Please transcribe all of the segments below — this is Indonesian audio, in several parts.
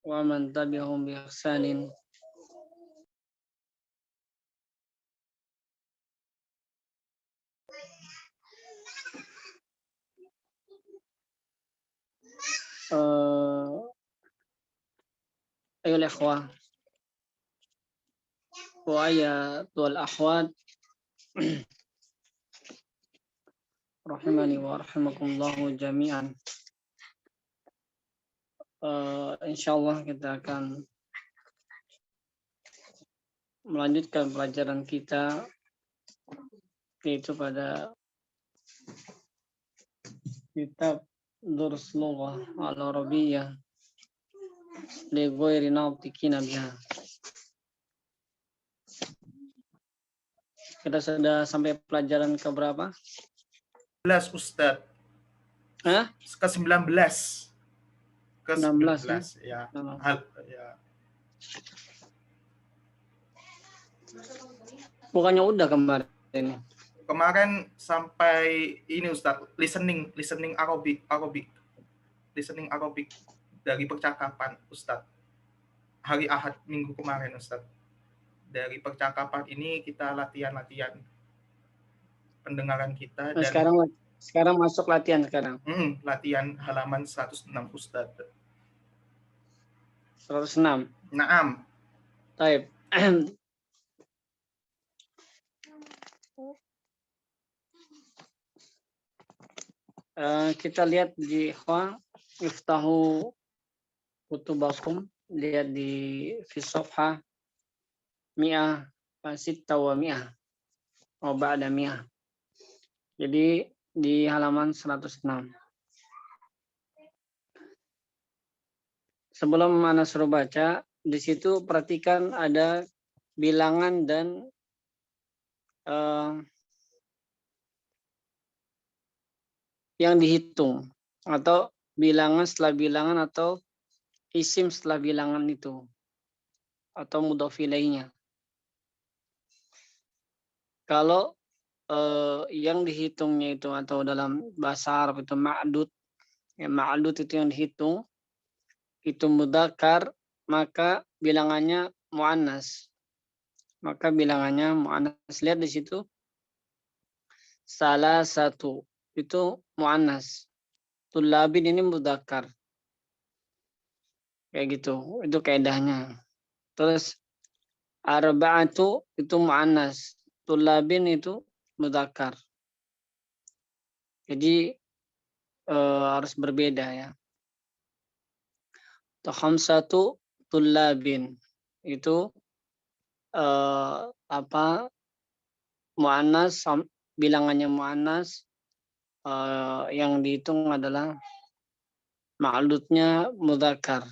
wa man tabi'ahum bi ihsanin. Ayo ikhwah wa ayatul akhwat rahimani wa rahimakumullahu jami'an. Insyaallah kita akan melanjutkan pelajaran kita, yaitu pada kitab Durus Lughah Al-Arabiyyah li ghairi natiqina biha. Kita sudah sampai pelajaran ke berapa? 11 Ustaz. Hah? Ke 19. Ke 19 ya. Ya. Bukannya udah kemarin? Kemarin sampai ini Ustaz, listening Arabic. Listening Arabic dari percakapan Ustaz. Hari Ahad minggu kemarin Ustaz. Dari percakapan ini kita latihan pendengaran kita. Dan sekarang masuk latihan sekarang. Latihan halaman 106 Ustaz. 106. Naam. Baik. Kita lihat di iftahu kutubakum, lihat di fi safha 106 wa ba'da 100. Jadi di halaman 106. Sebelum Ana suruh baca, di situ perhatikan ada bilangan dan yang dihitung, atau bilangan setelah bilangan, atau isim setelah bilangan itu, atau mudhof ilaihnya. Kalau yang dihitungnya itu, atau dalam bahasa Arab itu ma'dud, ya, ma'dud itu yang dihitung, itu mudzakkar, maka bilangannya muannas. Lihat di situ, salah satu itu muannas, tullabin ini mudzakkar, kayak gitu, itu kaidahnya. Terus arba'atu itu muannas, tullabin itu mudzakkar. Jadi harus berbeda ya. Khamsatu tullabin itu muannas, bilangannya muannas, yang dihitung adalah ma'dudnya mudzakkar.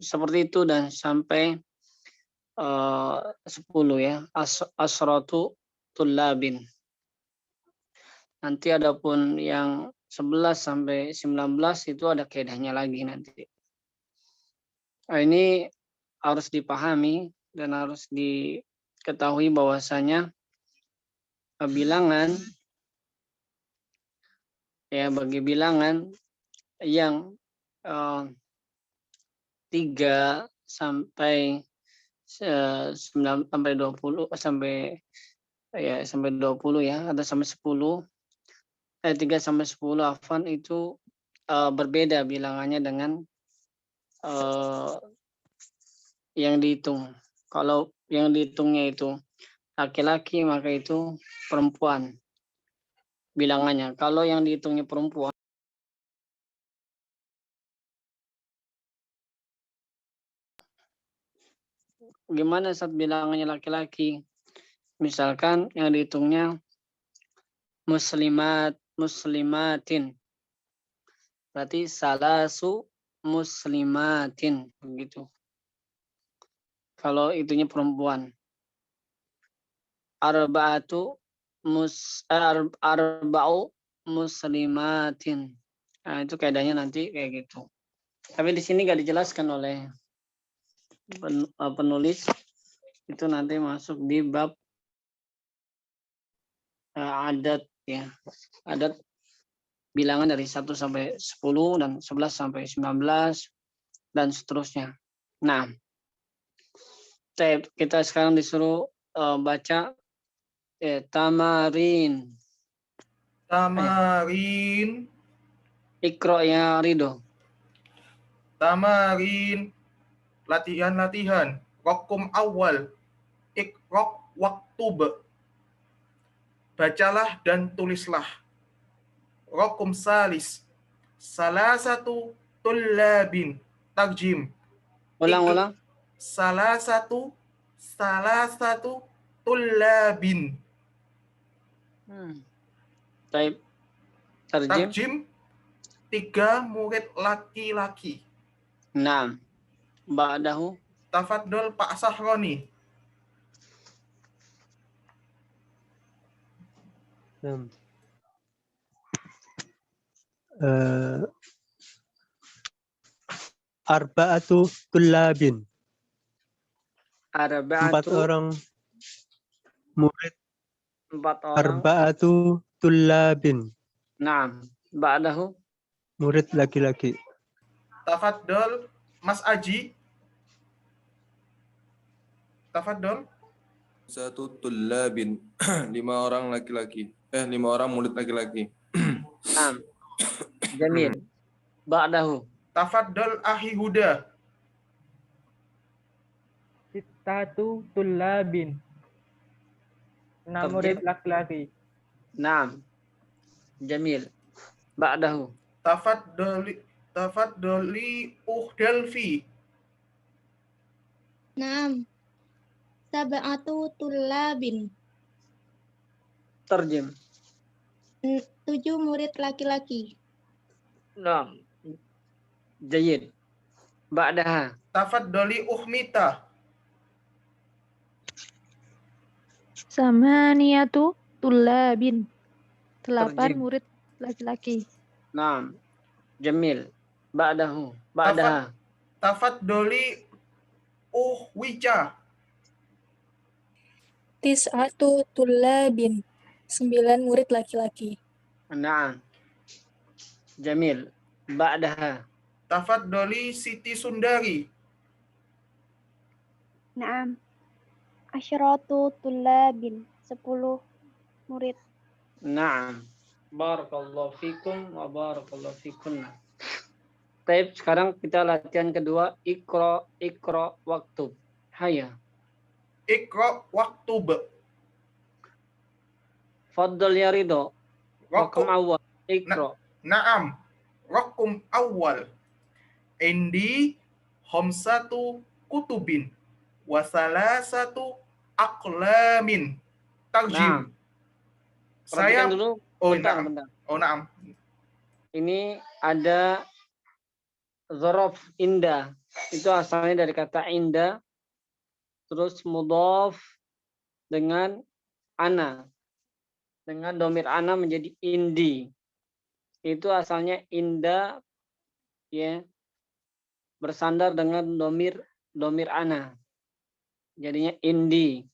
Seperti itu dan sampai 10 ya, asratu tullabin. Nanti adapun yang 11 sampai 19 itu ada kaidahnya lagi nanti. Nah, ini harus dipahami dan harus diketahui bahwasanya bilangan, ya, bagi bilangan yang 3 sampai 9 sampai 20 sampai 20 ya, atau sampai 10, 3 sampai 10 afwan itu berbeda bilangannya dengan yang dihitung. Kalau yang dihitungnya itu laki-laki, maka itu perempuan bilangannya. Kalau yang dihitungnya perempuan, gimana saat bilangannya laki-laki? Misalkan yang dihitungnya muslimatin, berarti salasu muslimatin, begitu. Kalau itunya perempuan. Arba'u muslimatin. Nah, itu kaidahnya nanti kayak gitu. Tapi di sini nggak dijelaskan oleh penulis. Itu nanti masuk di bab adat ya. Adat bilangan dari 1 sampai 10 dan 11 sampai 19 dan seterusnya. Nah, kita sekarang disuruh baca tamarin. Tamarin. Ikro ya Ridho. Tamarin. Latihan-latihan. Rokum awal. Ikrok waktub. Bacalah dan tulislah. Rokum salis. Salah satu tullabin. Tarjim. Ulang-ulang. Salah satu tullabin. Taib. Tarjim 3 murid laki-laki. Nah, ba'dahu. Tafadhol Pak Sahroni. Arba'atu tullabin. 4 Arba'atu. orang murid. 4 orang. Arba'atu tullabin. Nah, ba'dahu. Murid laki-laki. Tafadhol Mas Aji. Tafadhol. 1 tullabin. 5 orang laki-laki. 5 orang murid laki-laki. Nah, Jamil. Ba'dahu. Tafadhol Ahi Huda. 6 tullabin. 6 murid laki-laki. Nah, Jamil. Ba'dahu. Tafadholi Uhdelfi. 6 sab'atu tullabin. Terjem. 7 murid laki-laki. Nah, Jayid. Ba'daha. Tafadholi Uhmita. 8 tullabin. 8 Terjem. murid laki-laki. Nah, Jamil. Ba'dahu. Ba'daha. Tafadholi Uhwija. 9 tullabin. 9 murid laki-laki. Nah, Jamil. Ba'daha. Tafadholi Siti Sundari. 6 asyratu tullabin. 10 murid. Naam. Barakallahu fikum wa barakallahu fikunna. Baik, sekarang kita latihan kedua. Ikra waktu. Haya. Ikra waktub. Faddal ya Ridho. Rokum awal. Ikra. Naam. Rokum awal. Indi homsatu kutubin. Wasalasatu aqlamin. Tarjim. Perhatikan dulu. Bentar. Oh, naam. Ini ada zorof indah. Itu asalnya dari kata indah. Terus mudhaf dengan ana. Dengan domir ana menjadi indi. Itu asalnya indah, ya, bersandar dengan domir ana. Jadinya indi.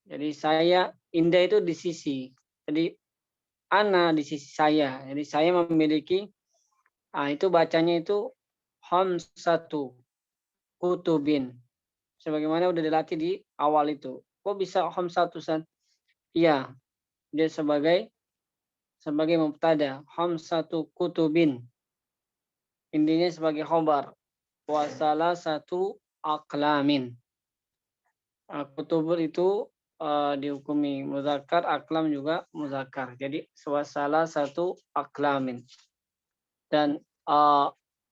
Jadi saya, indah itu di sisi. Jadi ana di sisi saya. Jadi saya memiliki, itu bacanya itu hamsatu kutubin. Sebagaimana udah dilatih di awal itu. Kok bisa hamsatu, San? Iya, dia sebagai mubtada. Hamsatu kutubin. Intinya sebagai khobar. Wasala satu aklamin. Kutubur itu dihukumi muzakkar, aklam juga muzakkar. Jadi wasala satu aklamin. Dan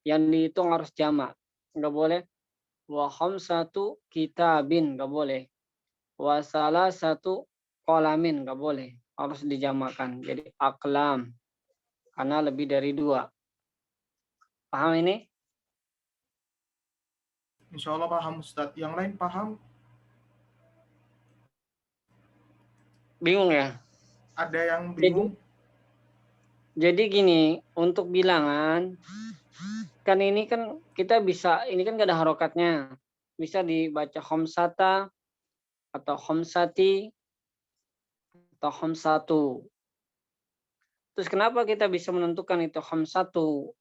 yang dihitung harus jamak. Enggak boleh wa khamsatu kitabin, enggak boleh. Wa salasatu qalamin, enggak boleh. Harus dijamakkan. Jadi aklam. Karena lebih dari 2. Paham ini? Insya Allah paham Ustadz. Yang lain paham? Bingung ya? Ada yang bingung? Jadi gini, untuk bilangan kan ini kan kita bisa, ini kan gak ada harokatnya, bisa dibaca khamsata atau khamsati atau khamsatu. Terus kenapa kita bisa menentukan itu khamsatu?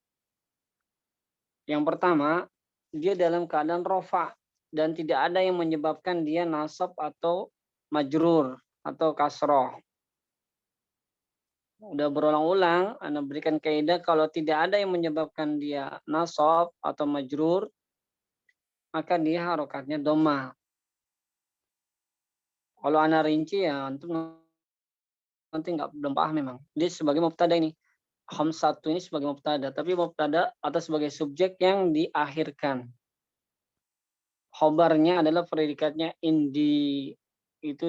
Yang pertama, dia dalam keadaan rofa dan tidak ada yang menyebabkan dia nasab atau majrur atau kasroh. Udah berulang-ulang, Anda berikan kaidah kalau tidak ada yang menyebabkan dia nasab atau majrur, maka dia harokatnya doma. Kalau Anda rinci ya, antum nanti belum paham memang. Dia sebagai mubtada ini. Khamsatu ini sebagai mubtada, tapi mubtada atau sebagai subjek yang diakhirkan. Khobarnya adalah predikatnya indi, itu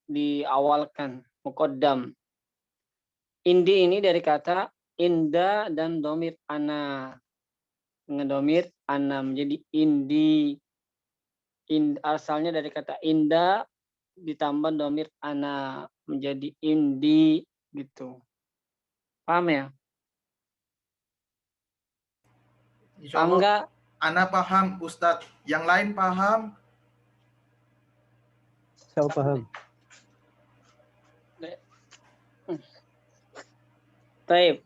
diawalkan, muqaddam. Indi ini dari kata inda dan domir ana. Dengan domir ana menjadi indi. Asalnya dari kata inda ditambah domir ana menjadi indi gitu. Paham ya? Insya Paham Allah, enggak? Ana paham, Ustadz. Yang lain paham? Saya paham. Baik.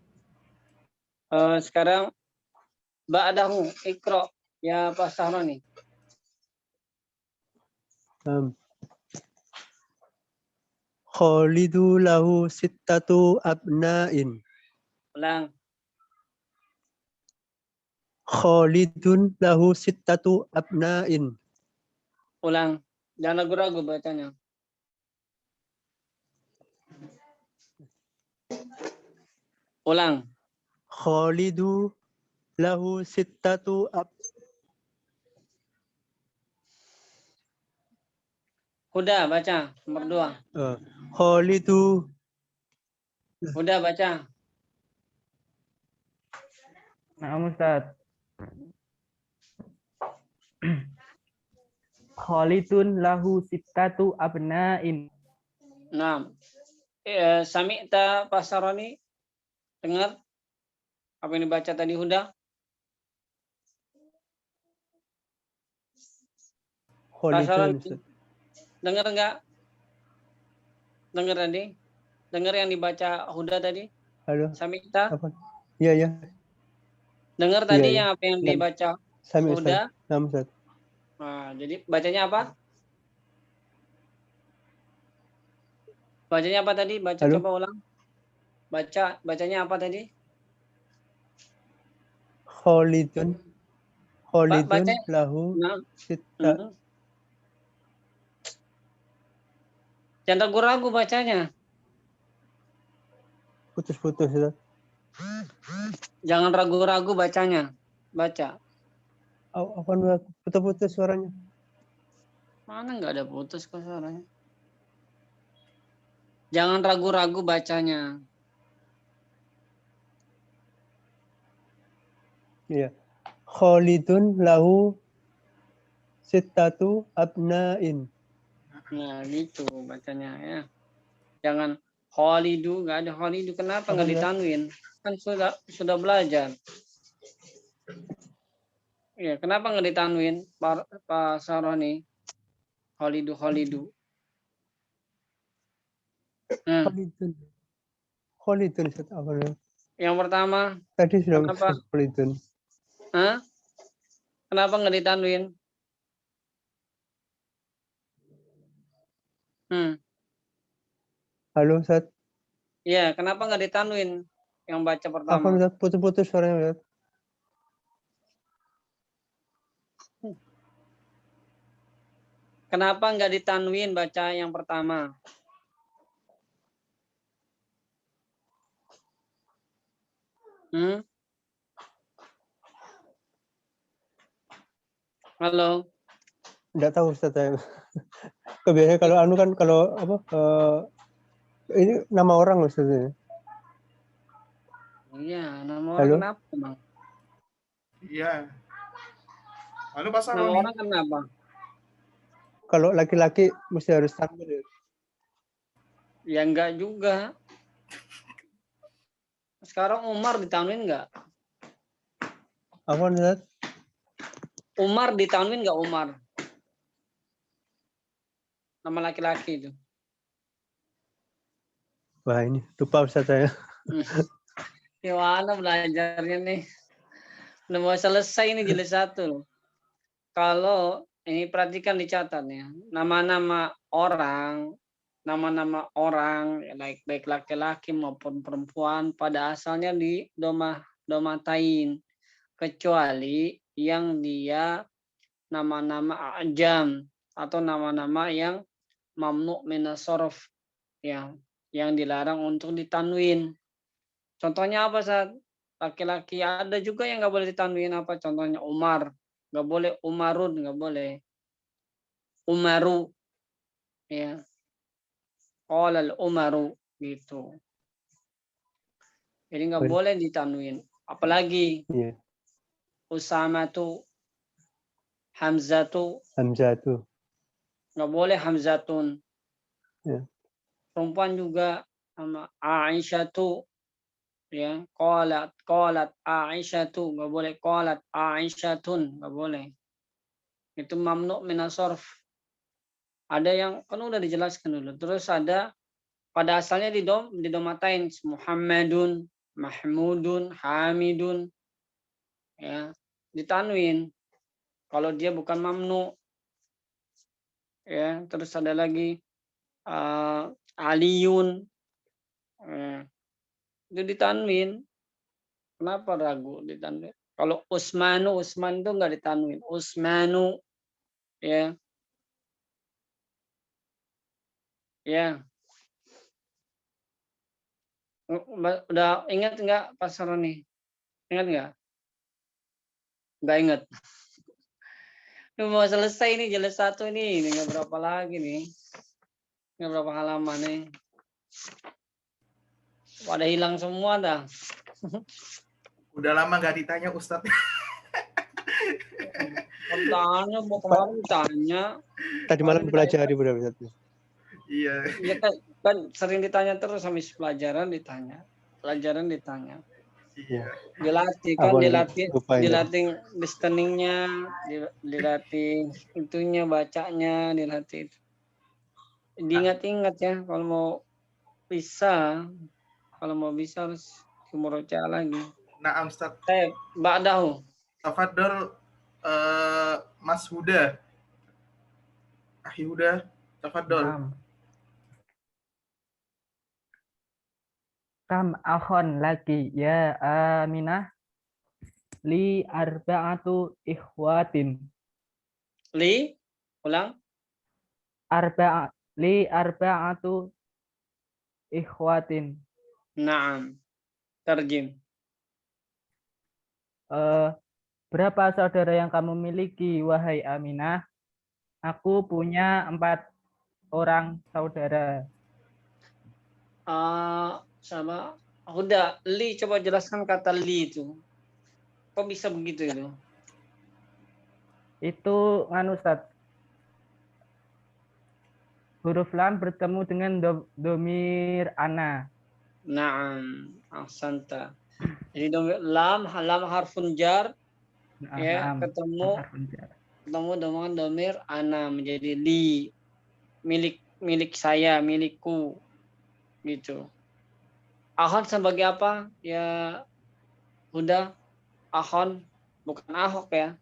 Sekarang ba'dahu ikra ya Pak Sahroni. Khalidu lahu sittatu abna'in. Ulang. Khalidun lahu sittatu abna'in. Ulang. Jangan ragu-ragu bacanya. Ulang. Khalidu lahu sittatu Udah baca nomor 2. Khalidu. Udah baca. Nah, Ustaz. Khalidun lahu sittatu abna'in. Nah, Sami'ta Pak Saroni, dengar apa yang dibaca tadi Huda? Pak Saroni, dengar enggak? Dengar tadi? Dengar yang dibaca Huda tadi? Halo. Sami'ta? Iya, ya. Dengar tadi ya. yang apa yang dibaca Huda? Nah, jadi bacanya apa? Bacanya apa tadi? Baca. Halo? Coba ulang. Bacanya apa tadi? Khalidun lahu sitta. Jangan ragu-ragu bacanya. Putus-putus ya. Jangan ragu-ragu bacanya. Baca. Apa putus-putus suaranya? Mana nggak ada putus kok suaranya. Jangan ragu-ragu bacanya. Iya. Khalidun lahu sittatu abna'in. Nah, gitu bacanya ya. Jangan Khalidu, nggak ada Khalidu. Kenapa nggak ditanwin? Kan sudah belajar. Ya, kenapa nggak ditanwin Pak Saroni? Khalidu. Khalidun apa? Yang pertama. Tadi sudah kenapa? Khalidun. Hah? Kenapa nggak ditanwin? Halo, Ustaz. Iya, kenapa nggak ditanwin yang baca pertama? Apa Ustaz? Putus-putus suaranya, Ustaz. Kenapa nggak ditanwin baca yang pertama? Halo. Enggak tahu Ustaz saya. Kebiasaan kalau ini nama orang Ustaz ini. Iya, nama orang kenapa, Bang? Iya. Halo Pak Saroni. Nama orang kenapa? Kalau laki-laki mesti harus tanwin. Ya enggak juga. Sekarang Umar ditanwin enggak? Apa Ustaz? Umar ditanwin enggak Umar? Nama laki-laki itu. Wah, ini lupa Ustaz saya. Gimana belajarnya nih? Udah mau selesai ini jilid 1 loh. Kalau ini perhatikan dicatat ya. Nama-nama orang baik laki-laki maupun perempuan pada asalnya di domatain, kecuali yang dia nama-nama ajam atau nama-nama yang mamnu minas sorof, ya, yang dilarang untuk ditanwin. Contohnya apa, saat laki-laki ada juga yang nggak boleh ditanwin, apa contohnya? Umar, nggak boleh. Umarun, nggak boleh. Umaru, ya. Qolal Umaru, gitu. Jadi nggak boleh ditanwin. Apalagi Iya. Usamatu, Hamzatu, Hamzatu. nggak boleh Hamzatun. Ya. Perempuan juga sama Aisyatu, ya. Qalat Aisyatu, nggak boleh qalat Aisyatun, nggak boleh. Itu mamnu minas sorf. Ada yang kan udah dijelaskan dulu. Terus ada pada asalnya didomatain Muhammadun, Mahmudun, Hamidun, ya, ditanwin kalau dia bukan mamnu, ya. Terus ada lagi Aliyun, ya, itu ditanwin. Kenapa ragu ditanwin? Kalau Usman itu nggak ditanwin. Usmanu, ya, ya. Udah ingat nggak Pak Saroni? Ingat nggak? Nggak ingat. Mau selesai nih jilid 1 ini nggak berapa lagi nih. Nggak berapa halaman nih. Pada hilang semua dah. Udah lama gak ditanya Ustadz. Tanya, mau kemarin tanya. Tadi malam dipelajari berapa satu? Iya. Iya kan sering ditanya terus habis pelajaran ditanya. Pelajaran ditanya. Iya. Dilatih kan, dilatih listeningnya, dilatih itunya, bacanya, dilatih. Diingat-ingat ya kalau mau bisa harus murojaah lagi. Nah, Ustadz. Ba'dahu. Tafadhol Mas Huda. Akhi Huda, tafadhol. Kam akhon lagi ya Aminah? Li arba'atu ikhwatin. Ulang. Li arba'atu ikhwatin. Naam. Terjem. Berapa saudara yang kamu miliki, wahai Aminah? Aku punya 4 orang saudara. Sama udah, li, coba jelaskan kata li itu. Kok bisa begitu itu? Itu Ustaz. Huruf lam bertemu dengan domir ana. Naam, ahsanta. Jadi domir lam harfun jar, ya, ketemu dengan domir ana menjadi li, milik saya, milikku, gitu. Ahon sebagai apa? Ya, udah. Ahon, bukan Ahok ya.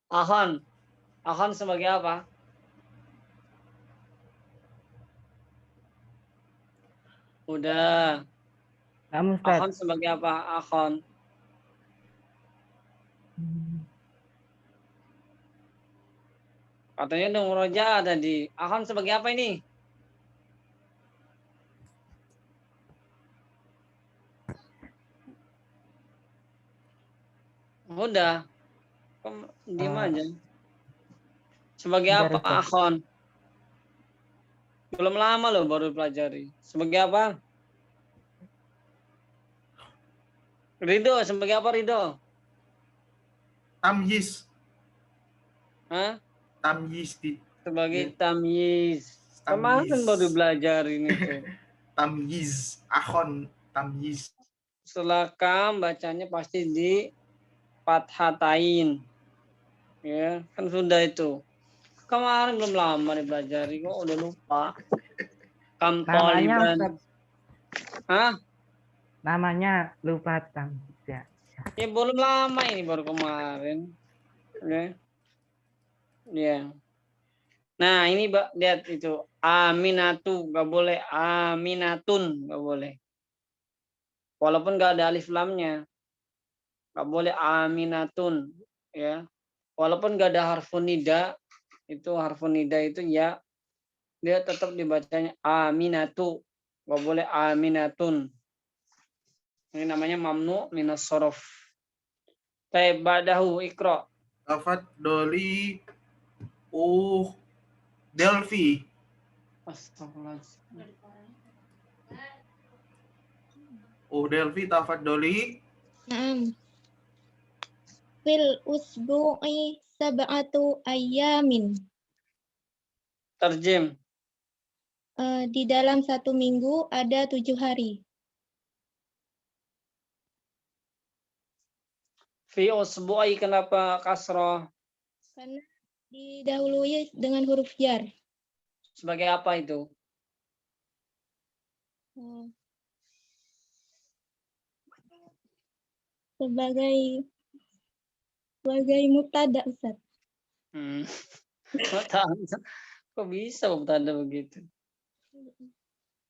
Ahon sebagai apa? Udah. Ahon sebagai apa? Ahon. Katanya dong roja tadi. Ahon sebagai apa ini? Udah. Diam aja. Sebagai apa Ahon? Belum lama loh baru pelajari. Sebagai apa? Ridho, sebagai apa Ridho? Tamyiz. Hah? Tamyiz. Sebagai tamyiz. Kemarin baru belajar ini tuh. Tamyiz. Ahon. Tamyiz. Setelah kam bacanya pasti di fathatain. Ya, kan sudah itu. Kemarin belum lama dipelajari kok udah lupa. Kam taliban. Hah? Namanya lupa Tang. Ya. Ya belum lama ini, baru kemarin. Ya. Ya. Nah, ini lihat itu. Aminatu nggak boleh, aminatun nggak boleh. Walaupun nggak ada alif lamnya, nggak boleh aminatun, ya. Walaupun nggak ada harfun nida, itu harfun nida itu ya, dia tetap dibacanya aminatu, nggak boleh aminatun. Ini namanya mamnu minas sorof. Ba'dahu ikra. Tafaddoli Delphi. Astagfirullahaladzim. Delphi tafaddoli. Naam. Fil usbu'i sab'atu ayyamin. Terjem. Di dalam 1 minggu ada 7 hari. Fi usbu'i kenapa kasroh? Karena didahului dengan huruf jar. Sebagai apa itu? Sebagai mubtada, Ustaz. Kok bisa mubtada begitu?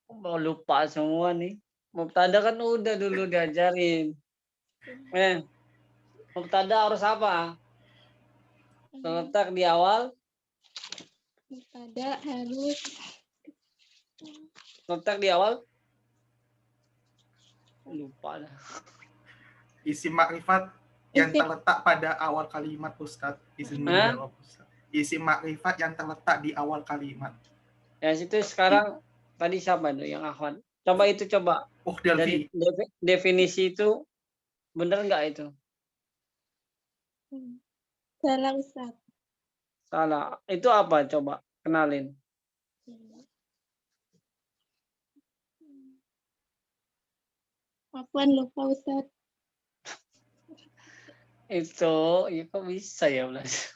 Mau lupa semua nih. Mubtada kan udah dulu diajarin. Mubtada harus apa? Terletak di awal. Mubtada harus Terletak di awal. Lupa dah. Isim makrifat yang terletak pada awal kalimat, Ustaz. Izin menjawab, Ustaz. Isim makrifat yang terletak di awal kalimat. Ya, situ sekarang tadi siapa itu yang akhwat? Coba itu coba. Dari Delphi. definisi itu benar nggak itu? salah, Ustaz. Salah. Itu apa? Coba kenalin. Afwan, lupa, Ustaz. Itu ya kok bisa ya Blas?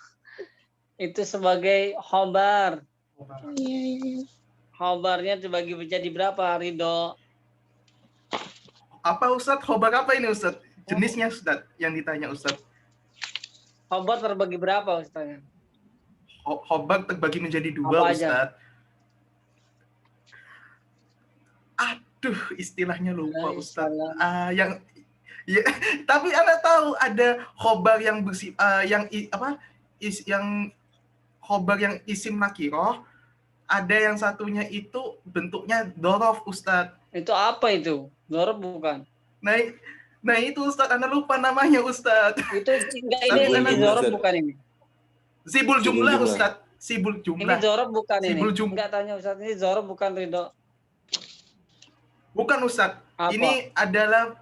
Itu sebagai khobar. Iya. Khobarnya terbagi menjadi berapa, Ridho? Apa Ustaz? Khobar apa ini Ustaz? Jenisnya Ustaz yang ditanya Ustaz. Khobar terbagi berapa Ustaz? Khobar terbagi menjadi 2 apa Ustaz. aja? Aduh, istilahnya lupa Ustaz. Ya, tapi Anda tahu ada khobar yang yang khobar yang isim nakiroh, ada yang satunya itu bentuknya dorof Ustaz. Itu apa itu? Dorof bukan? Nah itu Ustaz, Anda lupa namanya Ustaz. Itu enggak, ini dorof bukan ini? Sibul jumlah Ustaz. Sibul jumlah. Ini dorof bukan Sibul ini? Enggak tanya Ustaz, ini dorof bukan, Ridho? Bukan Ustaz. Apa? Ini adalah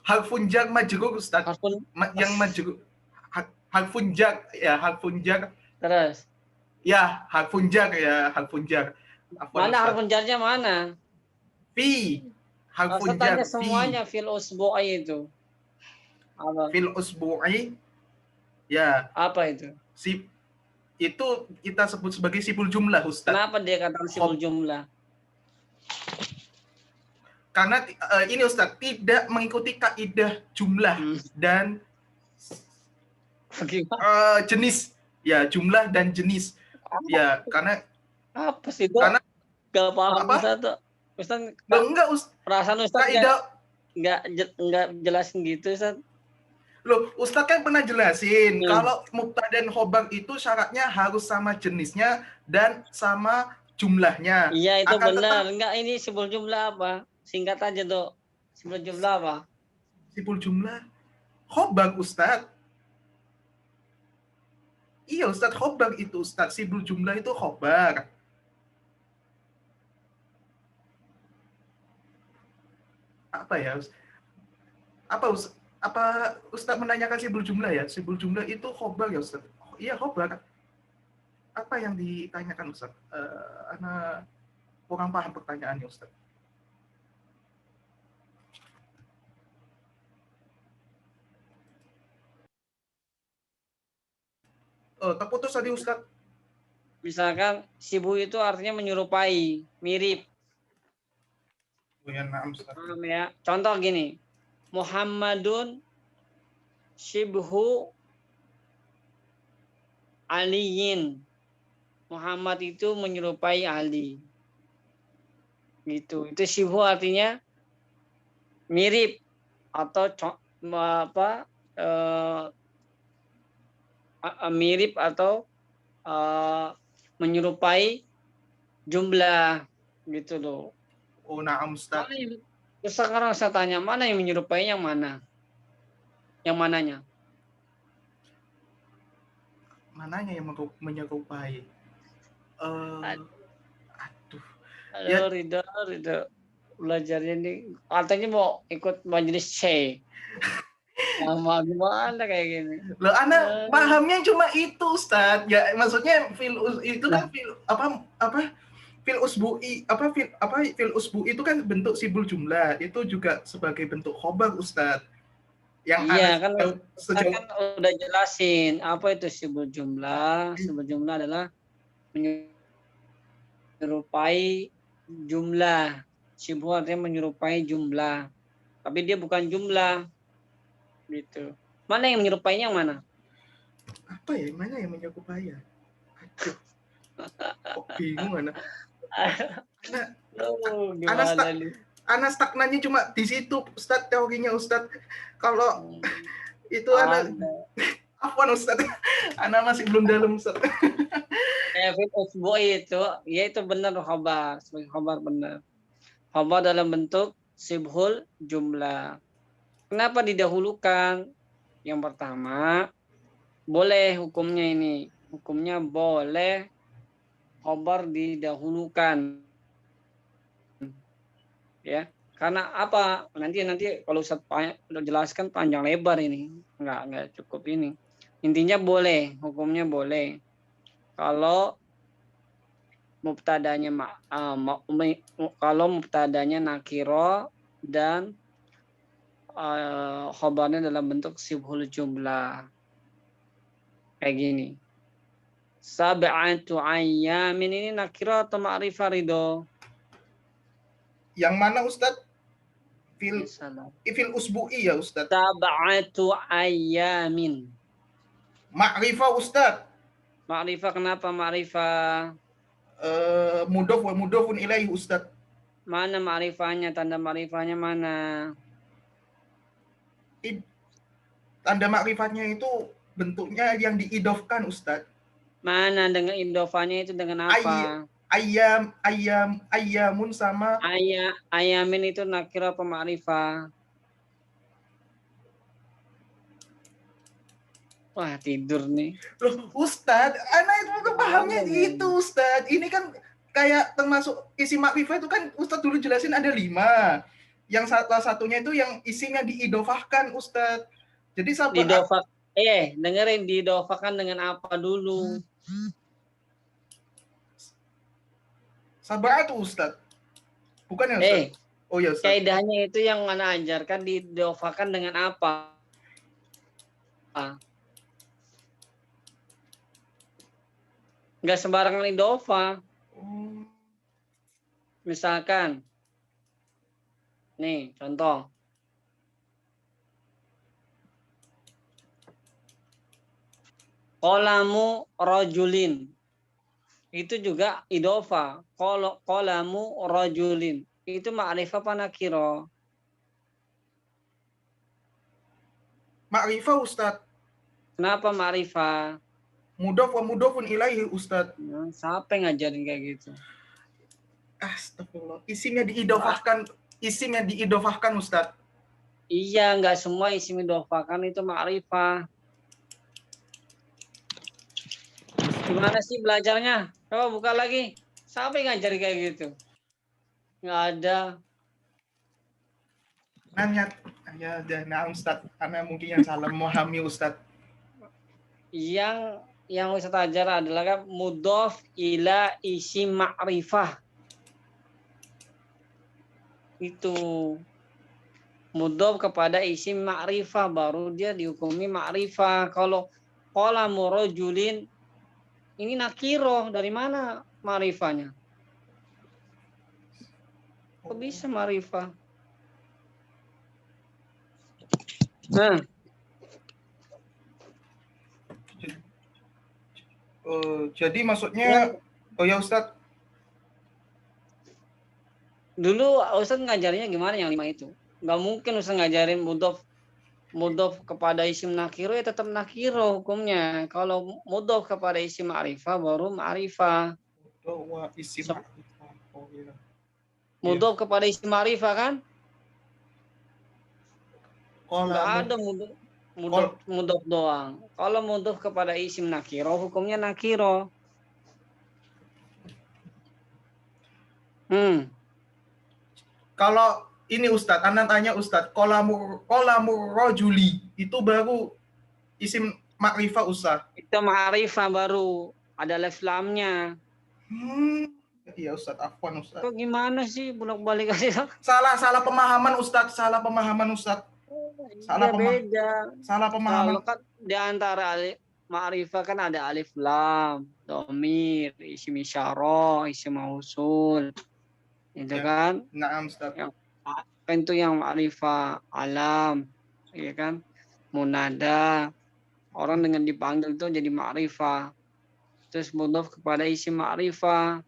harfun jar majrur Ustaz. Yang majrur. Harfun jar ya, harfun jar. Terus? Ya, harfun jar ya, harfun jar. Mana harfun jarnya mana? Fi. Harfun jar. Semuanya fil usbu'i itu. Apa? Fil usbu'i. Ya. Apa itu? Itu kita sebut sebagai sibul jumlah Ustaz. Kenapa dia katakan sibul jumlah? Karena ini Ustaz tidak mengikuti kaidah jumlah dan jenis. Ya, jumlah dan jenis. Ya, karena apa sih itu? Karena gak paham Ustaz. Enggak Ustaz. Perasaan Ustaz enggak jelasin gitu Ustaz. Loh, Ustaz kan pernah jelasin kalau mubtada dan khobar itu syaratnya harus sama jenisnya dan sama jumlahnya. Iya, itu benar. Enggak, ini sibul jumlah apa? Singkat aja, Dok. Sibul jumlah apa? Sibul jumlah khobar, Ustaz. Iya, Ustaz, khobar itu, Ustaz. Sibul jumlah itu khobar. Apa ya? Apa Ustaz menanyakan sibul jumlah ya? Sibul jumlah itu khobar ya Ustaz? Iya khobar. Apa yang ditanyakan Ustaz? Ana kurang paham pertanyaannya Ustaz. Terputus tadi Ustaz. Misalkan sibhu itu artinya menyerupai, mirip. Oh ya, na'am Ustaz. Paham ya? Contoh gini. Muhammadun shibhu Aliyin. Muhammad itu menyerupai Ali. Gitu. Itu shibhu artinya mirip atau mirip atau menyerupai jumlah gitu loh. Oh na'am Ustaz. Terus sekarang saya tanya, mana yang menyerupai yang mana? Yang mananya? Mananya yang menyerupai? Aduh. Halo Ridho. Belajarnya ini katanya mau ikut majelis C. Sama gimana kayak gini? Loh, Ana pahamnya cuma itu, Ustaz. Ya, maksudnya itu kan fil usbu'i itu kan bentuk sibul jumlah. Itu juga sebagai bentuk khobar, Ustaz. Yang iya, kan udah jelasin apa itu sibul jumlah. Sibul jumlah adalah menyerupai jumlah. Sibul artinya menyerupai jumlah. Tapi dia bukan jumlah. Gitu. Mana yang menyerupainya yang mana? Apa ya? Mana yang menyerupai ya? Aduh. Kok bingung Ana. Ana stagnannya cuma di situ, Ustaz, teorinya Ustaz. Kalau itu Ana afwan Ustaz. Ana masih belum dalam Ustaz. Fil usbu'i itu, ya itu benar khabar, sebagai khabar benar. Khabar dalam bentuk sibhul jumlah. Kenapa didahulukan? Yang pertama, boleh hukumnya ini. Hukumnya boleh khabar didahulukan. Ya, karena apa? Nanti kalau Ustaz udah jelaskan panjang lebar ini. Enggak cukup ini. Intinya boleh, hukumnya boleh. Kalau mubtadanya nakiro dan khabarnya dalam bentuk sibhul jumlah. Kayak gini. Sab'atu ayyamin ini nakiro atau ma'rifah Ridho? Yang mana Ustaz? Fil usbu'i ya Ustaz. Sab'atu ayyamin. Ma'rifah Ustaz. Ma'rifah kenapa ma'rifah? Mudhof wa mudhofun ilaihi Ustaz. Mana ma'rifahnya? Tanda ma'rifahnya mana? Tanda ma'rifatnya itu bentuknya yang diidofkan Ustaz. Mana dengan idofahnya itu dengan apa? Ayyamun sama ayamin itu nakira apa ma'rifah? Wah, tidur nih. Loh, Ustaz, Ana itu pahamnya itu Ustaz. Ini kan kayak termasuk isi makrifah itu kan Ustaz dulu jelasin ada 5. Yang salah satunya itu yang isinya diidofahkan Ustaz. Jadi dengerin, diidofahkan dengan apa dulu? Sab'atu Ustaz. Bukan ya Ustaz? Oh ya Ustaz. Kaidahnya itu yang mana ajarkan diidofahkan dengan apa? Enggak sembarangan idofa. Misalkan, nih contoh. Qalamu rajulin. Itu juga idofa. Qalamu rajulin. Itu ma'rifah apa nakiro? Ma'rifah Ustaz. Kenapa ma'rifah? Mudhof wa mudhofun ilaihi Ustaz. Siapa yang ngajarin kayak gitu? Astagfirullah. Isinya diidofahkan Ustaz. Iya, enggak semua isim idofahkan itu ma'rifah. Gimana sih belajarnya? Coba buka lagi. Siapa yang ngajarin kayak gitu? Enggak ada. Nanya ya Ustaz. Karena mungkin yang salah memahami Ustaz. Yang Ustaz ajar adalah kan mudhof ila isim ma'rifah. Itu mudhof kepada isim ma'rifah baru dia dihukumi ma'rifah. Kalau qalamu rajulin Ini nakiro, dari mana ma'rifahnya? Kok bisa ma'rifah? Nah, Jadi maksudnya, oh ya Ustadz, dulu Ustadz ngajarnya gimana yang 5 itu? Nggak mungkin Ustadz ngajarin mudhof kepada isim nakiro ya tetap nakiro hukumnya. Kalau mudhof kepada isim ma'rifah baru ma'rifah. bahwa isi So- ma'rifah. Oh iya. Mudhof kepada isim ma'rifah kan? Nggak Qala ada mudhof doang. Kalau mudhof kepada isim nakiro hukumnya nakiro. Kalau ini Ustadz, Anak tanya Ustadz, kolamur rojuli itu baru isim makrifah Ustadz. Itu ma'rifah baru ada alif lamnya. Iya Ustadz, afwan Ustadz. Kok gimana sih bolak-balik aja? Salah pemahaman Ustadz, salah pemahaman Ustadz. Salah beda. Salah pemahaman. Kalau kan di antara ma'rifah kan ada alif lam, dhamir, isim isyarah, isim mausul. Itu Ya. kan? Naam Ustadz. Kan itu yang ma'rifah alam, ya kan? Munada. Orang dengan dipanggil itu jadi ma'rifah. Terus mudhof kepada isim ma'rifah.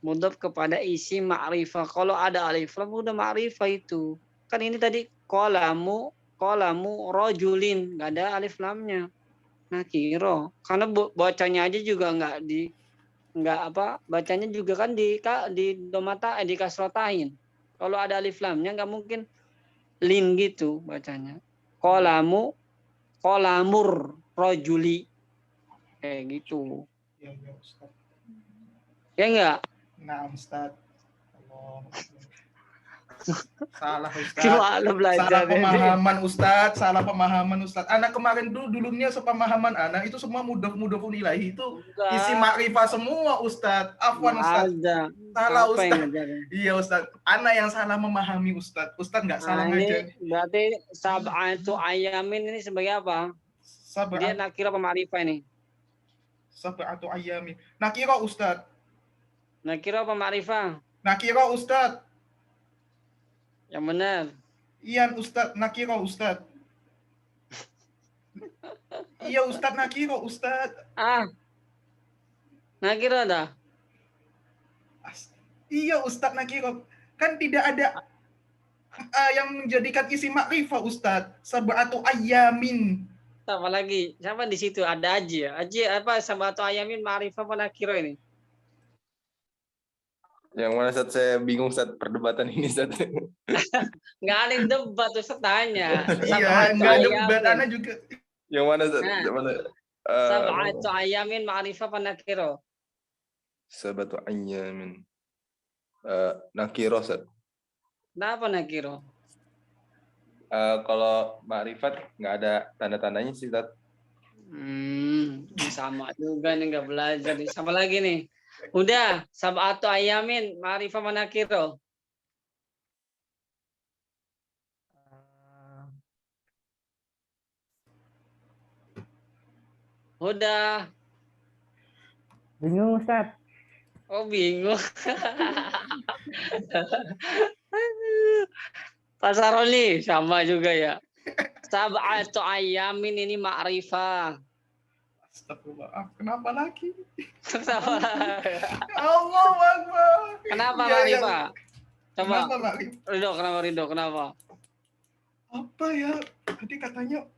Mudhof kepada isim ma'rifah. Kalau ada alif lam udah ma'rifah itu. Kan ini tadi qalamu rajulin, enggak ada alif lamnya. Nakiro. Karena bacanya aja juga bacanya juga kan di domata di kasrotain. Kalau ada alif lamnya nggak mungkin lin gitu bacanya. Kolamur rojuli kayak gitu. Ya Ustadz. Ya enggak? Naam Ustadz. Salah Ustadz. Gimana belajar Salah pemahaman Ustadz, salah pemahaman Ustadz. Anak kemarin dulunya sepemahaman anak itu semua mudhofun ilahi itu isi makrifah semua Ustadz. Afwan Ustadz. Salah Ustadz. Iya Ustadz. Anak yang salah memahami Ustadz. Ustadz nggak salah ngajar. Berarti sab'atu ayamin ini sebagai apa? Dia nakira apa ma'rifah ini? Sab'atu ayamin. Nakira Ustadz. Nakira apa ma'rifah? Nakira Ustadz. Yang benar. Iya Ustadz, nakira Ustadz. Iya Ustadz, nakira Ustadz. Nakira dah. Iya Ustadz, nakira. Kan tidak ada yang menjadikan isi makrifah Ustadz. Sab'atu ayamin. Apa lagi? Siapa di situ? Ada Aji ya? Aji apa? Sab'atu ayamin ma'rifah apa nakira ini? Yang mana saat saya bingung saat perdebatan ini saat. Nggak ada yang debat tuh tanya. Iya, nggak ada debat. Ana juga. Yang mana saat? Yang mana? Sab'atu ayamin ma'rifah apa nakira? Sab'atu ayamin. Nakiro saat. Kenapa nakira? Kalau ma'rifat nggak ada tanda-tandanya sih saat. Sama juga nih nggak belajar. Sama lagi nih. Udah, sab'atu ayamin, ma'rifah manakiro. Udah. Bingung Ustaz. Oh bingung. Pak Saroni sama juga ya. Sab'atu ayamin ini ma'rifah. Astagfirullah. Kenapa lagi? Kenapa? Allah Akbar. Kenapa Ya, ma'rifah? Coba. Kenapa ma'rifah? Ridho, kenapa Ridho? Kenapa? Apa ya? Tadi katanya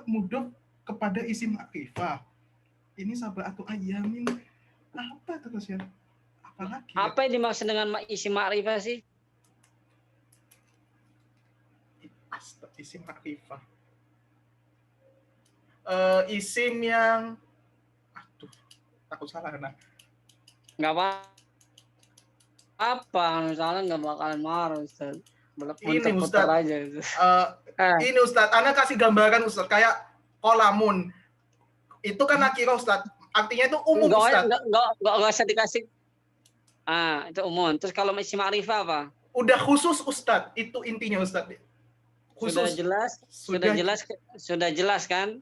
mudhof kepada isi makrifah. Ini sab'atu ayamin. Apa terus ya? Apa lagi? Apa yang dimaksud dengan isi makrifah sih? Isi makrifah. Isim yang takut salah nah. Nggak apa-apa, misalnya nggak bakalan marah Ustaz. Ini Ustaz aja. Ini Ustaz, Ana kasih gambaran Ustaz kayak kolamun. Itu kan nakira Ustaz. Artinya itu umum Ustaz. Enggak usah dikasih. Itu umum. Terus kalau isi ma'rifah apa? Udah khusus Ustaz. Itu intinya Ustaz. Khusus. Sudah jelas kan?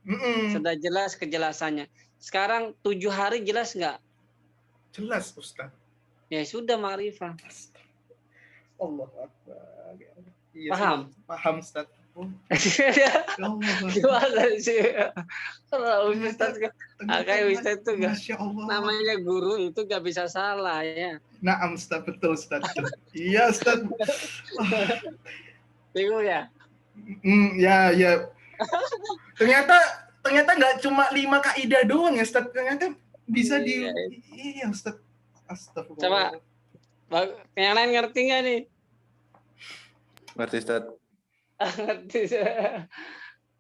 Sudah jelas kejelasannya. Sekarang 7 hari jelas nggak? Jelas Ustaz. Ya sudah ma'rifah. Allah Akbar. Iya, Paham? Paham Ustaz. Oh, Gimana sih? Kalau Ustaz ternyata kayak Ustaz itu nggak, Masya Allah. namanya guru itu nggak bisa salah ya. Naam Ustaz, betul Ustaz. Iya Ustaz. Bingung ya? Ya. Ternyata nggak cuma 5 kaidah doang ya Ustaz. Ternyata bisa iya Ustaz. Astagfirullah. Coba yang lain ngerti nggak nih? Ngerti Ustaz? Ngerti.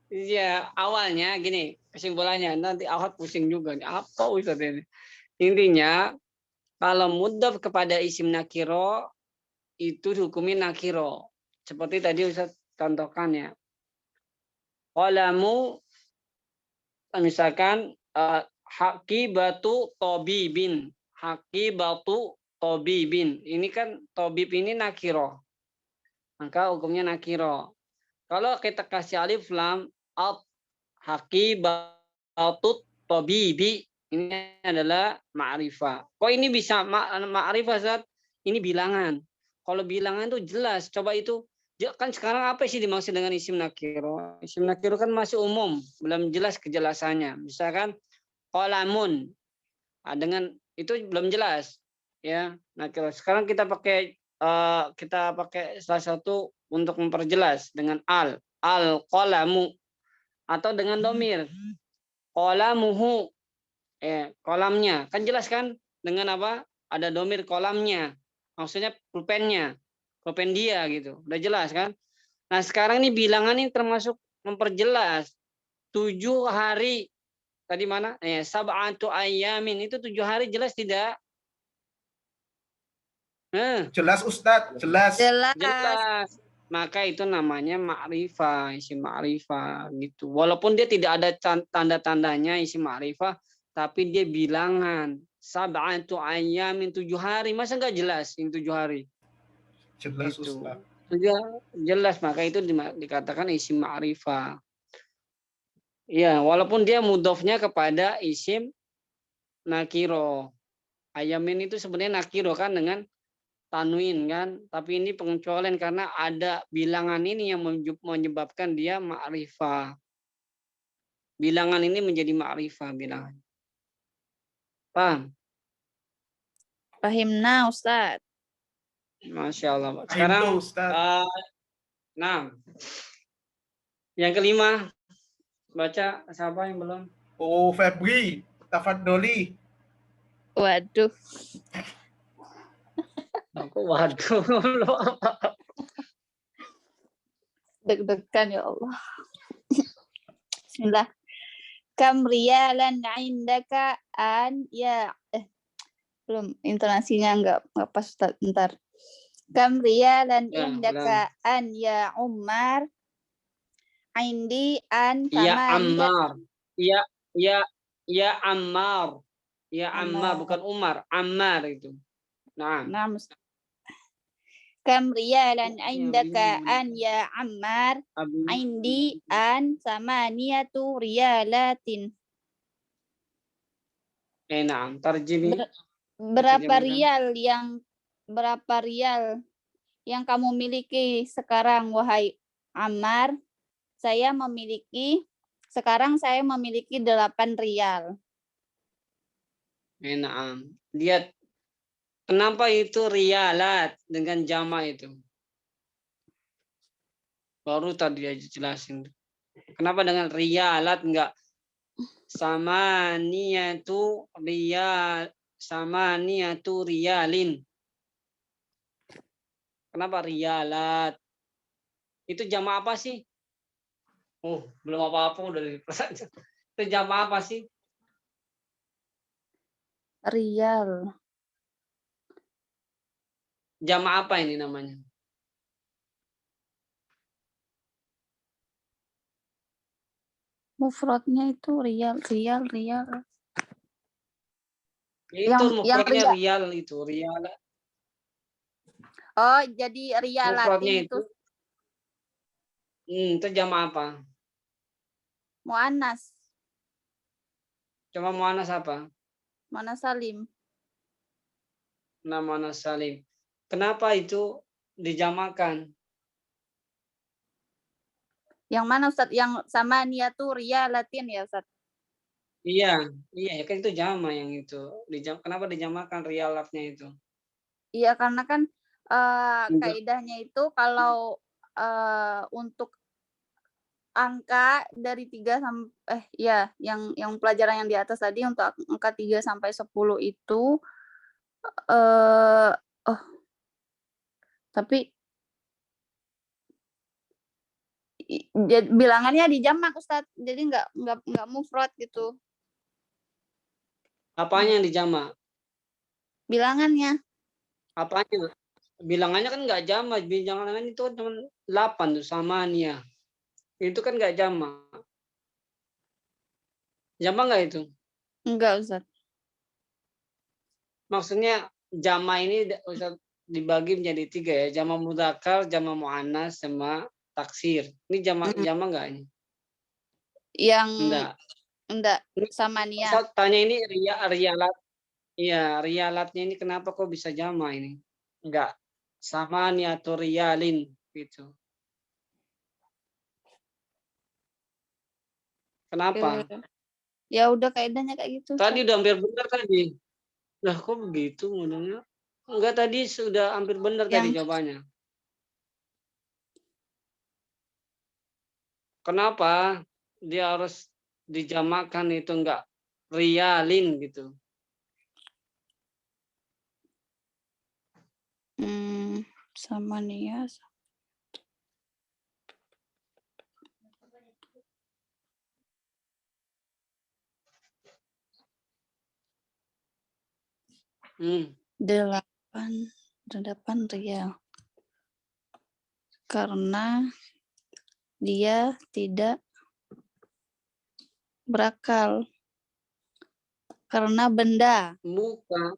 Iya, awalnya gini, kesimpulannya nanti awak pusing juga nih. Apa Ustaz ini? Intinya kalau mudhaf kepada isim nakiro itu hukumnya nakiro. Seperti tadi Ustaz contohkan ya. Qalamu misalkan hakibatu tobibin. Hakibatu tobibin. Ini kan tobib ini nakiro. Maka hukumnya nakiro. Kalau kita kasih alif lam, hakibatu tobibi, ini adalah ma'rifah. Kok ini bisa ma'rifah Ustaz? Ini bilangan. Kalau bilangan itu jelas. Coba itu kan sekarang apa sih dimaksud dengan isim nakiro? Isim nakiro kan masih umum, belum jelas kejelasannya. Misalkan qalamun, dengan itu belum jelas, ya nakiro. Sekarang kita pakai salah satu untuk memperjelas dengan al qalamu atau dengan domir qalamuhu, kolamnya kan jelas kan dengan apa? Ada domir kolamnya, maksudnya pulpen dia gitu, udah jelas kan. Nah sekarang ini bilangan ini termasuk memperjelas 7 hari tadi mana? Sab'atu ayyamin itu 7 hari jelas tidak? Jelas Ustaz, jelas. Maka itu namanya ma'rifah, isim ma'rifah gitu. Walaupun dia tidak ada tanda-tandanya isim ma'rifah, tapi dia bilangan. Sab'atu ayyamin 7 hari, masa nggak jelas ini 7 hari? Jelas gitu. Ustaz. Jelas, maka itu dikatakan isim ma'rifah. Ya, walaupun dia mudhofnya kepada isim nakiro. Ayamin itu sebenarnya nakiro kan dengan tanwin kan, tapi ini pengecualian karena ada bilangan ini yang menyebabkan dia ma'rifah. Bilangan ini menjadi ma'rifah bilangan. Paham? Fahimna Ustaz. Masya Allah. Sekarang Ustaz. Nah, yang kelima baca siapa yang belum? Oh Febri, tafadholi. Waduh. Aku waduh. Deg-degan ya Allah. Bismillah. Kam riyalan indaka an ya belum, intonasinya enggak pas Ustaz, bentar. Kam riyalan indaka an ya Umar indi an Ya sama Ammar. Ya Ammar. Ya Ammar bukan Umar, Ammar itu. Nah. Kam riyalan indaka an ya Ammar indi an samaniyatu riyalatin. Nah, tarjimi. Berapa rial yang kamu miliki sekarang wahai Ammar? Sekarang saya memiliki 8 rial. Nah, lihat kenapa itu rialat dengan jama itu? Baru tadi aja jelasin. Kenapa dengan rialat enggak samaniyatu riyalin? Kenapa rialat? Itu jama apa sih? Oh, belum apa-apa udah dipercaya. Itu jama apa sih? Rial. Jama apa ini namanya? Mufradnya itu rial. Itu mufradnya rial itu, rial. Oh, jadi rialatin itu. Itu jama apa? Muannas. Coba muannas apa? Mana Salim. Nah, muannas salim. Kenapa itu dijamakan? Yang mana Ustadz? Yang sama niatu riyalatin ya Ustadz? Iya, iya kan itu jama yang itu. Kenapa dijamakan rialatnya itu? Iya karena kan Enggak. kaidahnya itu kalau untuk angka dari 3 sampai yang pelajaran yang di atas tadi untuk angka 3 sampai 10 itu tapi bilangannya dijamak Ustadz. Jadi nggak mufrad gitu. Apanya yang dijamak? Bilangannya. Apanya? Bilangannya kan nggak jamak. Bilangannya itu cuma 8 tuh samania. Itu kan nggak jamak. Jamak nggak itu? Enggak Ustadz. Maksudnya jama ini Ustadz dibagi menjadi 3 ya. Jama mudzakkar, jama muannas, sama taksir. Ini jama nggak ini? Yang Enggak. sama nia. Ustadz tanya ini rialat. Iya, rialatnya ini kenapa kok bisa jama ini? Enggak. Sama niatu riyalin gitu. Kenapa? Ya udah kaidahnya kayak gitu. Tadi udah hampir benar tadi. Lah kok begitu modelnya? Enggak, tadi sudah hampir benar tadi jawabannya. Kenapa dia harus dijamakan itu enggak riyalin gitu? Sama nia. Delapan rial. Karena dia tidak berakal. Karena benda. Bukan.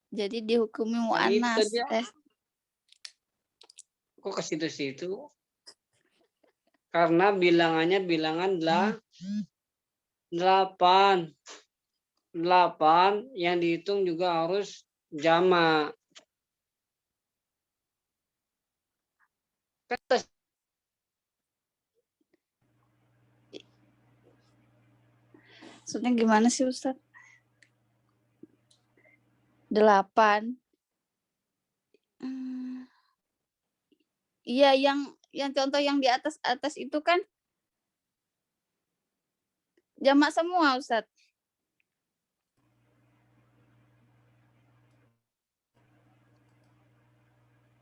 Jadi dihukumi muannas. Kok ke situ-situ? Karena bilangannya bilangan 8. 8 yang dihitung juga harus jamak. Maksudnya gimana sih Ustadz? 8. Iya, yang contoh yang di atas itu kan jamak semua Ustadz.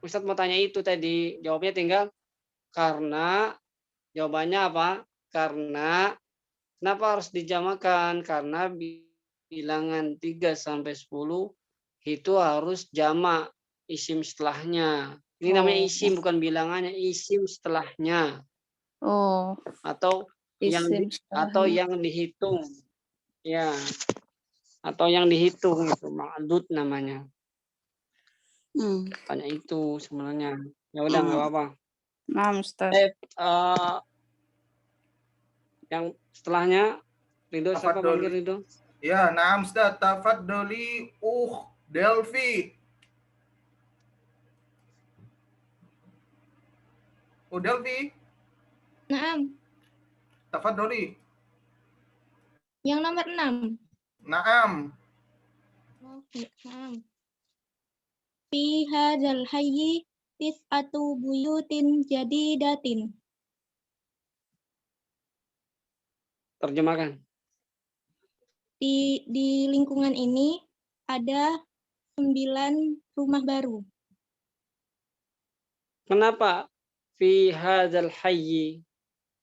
Ustadz mau tanya itu tadi, jawabnya tinggal karena, jawabannya apa? Karena, kenapa harus dijamakan? Karena bilangan 3 sampai 10 itu harus jamak isim setelahnya. Ini namanya isim, bukan bilangannya, isim setelahnya. Atau yang dihitung. Ya. Atau yang dihitung itu ma'dud namanya. Tanya itu sebenarnya. Ya udah nggak apa-apa. Nah, Ustaz. Yang setelahnya Ridho, siapa panggil Ridho? Ya, nah Ustaz, tafadholi Delvi. Delvi. Naam. Tafadholi. Yang nomor 6. Naam. Naam. Fi hadzal hayyi tis'atu buyutin jadidatin. Terjemahkan. Di lingkungan ini ada 9 rumah baru. Kenapa fi hadzal hayyi?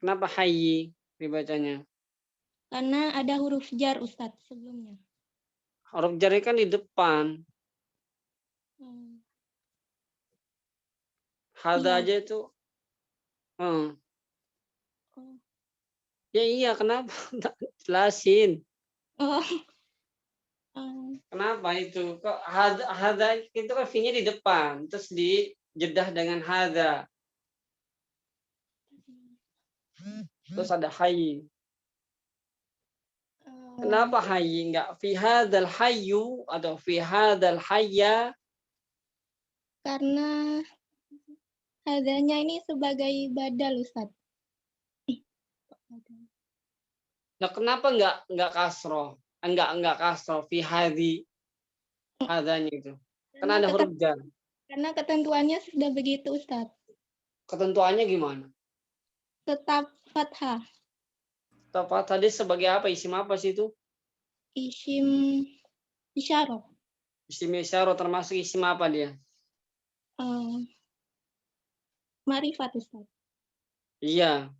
Kenapa hayyi dibacanya? Karena ada huruf jar Ustadz sebelumnya. Huruf jar kan di depan. Hadza aja itu. Ya iya, kenapa? Jelasin. Kenapa itu? Kok hadza itu kan V-nya di depan, terus dijedah dengan hadza. Terus ada hayy. Kenapa hayy enggak fi hadzal hayyu atau fi hadzal hayya? Karena hadanya ini sebagai badal, Ustaz. Nah, kenapa enggak kasroh? Enggak kasroh fi hadhi hadzanya itu. Karena ada huruf jar. Karena ketentuannya sudah begitu, Ustaz. Ketentuannya gimana? Tetap fathah. Tepat tadi sebagai apa? Isim apa sih itu? Isim isyarah. Isim isyarah termasuk isim apa dia? Ma'rifat, Ustaz. Iya.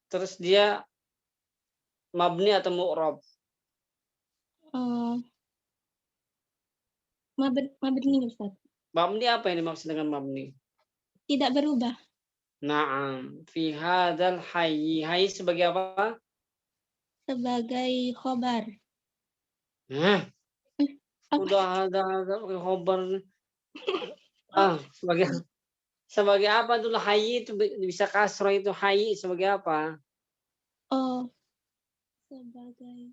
Terus dia mabni atau mu'rab? Mabni, Ustaz. Mabni apa yang dimaksud dengan mabni? Tidak berubah. Na'am. Fi hadzal hayy. Hayy sebagai apa? Sebagai khobar. Hah? Udah ada khobar. Sebagai apa dulu hayy itu bisa kasroh itu hayy sebagai apa? Oh, sebagai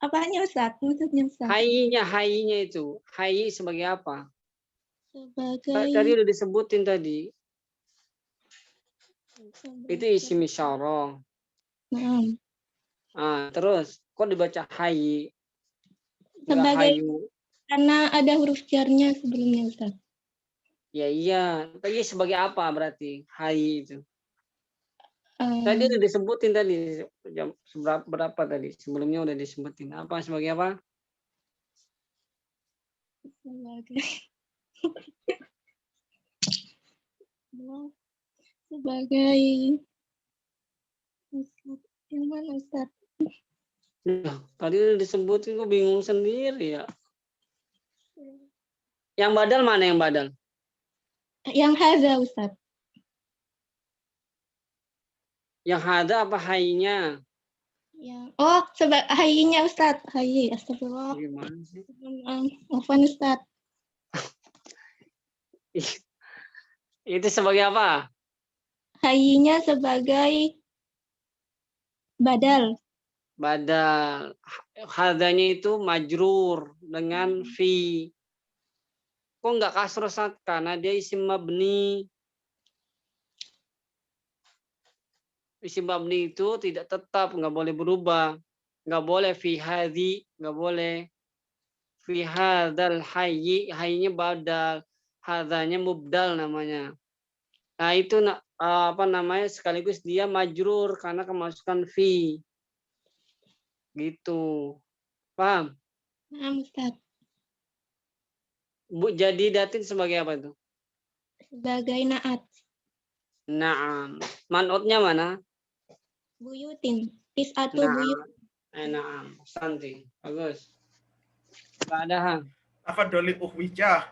apanya, Ustaz? Maksudnya, Ustaz? Hayy-nya itu. Hayy sebagai apa? Sebagai Tadi udah disebutin tadi. Itu isim isyarah. Terus kok dibaca hayy? Sebagai hayu. Karena ada huruf jarnya sebelumnya, Ustaz. Ya iya. Tapi sebagai apa berarti hayy itu? Tadi udah disebutin tadi jam berapa tadi? Sebelumnya udah disebutin. Apa sebagai apa? Sebagai yang mana, Ustaz? Nah, tadi udah disebutin kok bingung sendiri ya. Yang badal mana yang badal? Yang hadza, Ustaz. Yang hada apa hayy-nya? Oh, hayy-nya, Ustaz. Hayy, astagfirullah. Gimana sih? Afwan, Ustaz. Itu sebagai apa? Hayy-nya sebagai badal. Badal. Hadanya itu majrur dengan fi. Kok nggak kasroh Ustaz? Karena dia isim mabni. Isim mabni itu tidak tetap, nggak boleh berubah. Nggak boleh fi hadhi, nggak boleh. Fi hadzal hayyi, hayyinya badal. Hadanya mubdal namanya. Nah itu apa namanya, sekaligus dia majrur karena kemasukan fi. Gitu. Paham? Paham, Ustaz. Bu, jadi datin sebagai apa itu? Sebagai naat. Naam. Man'utnya mana? Buyutin. Tis'atu buyut. Naam. Santi. Bagus. Nggak ada ha. Apa doli uhwijah?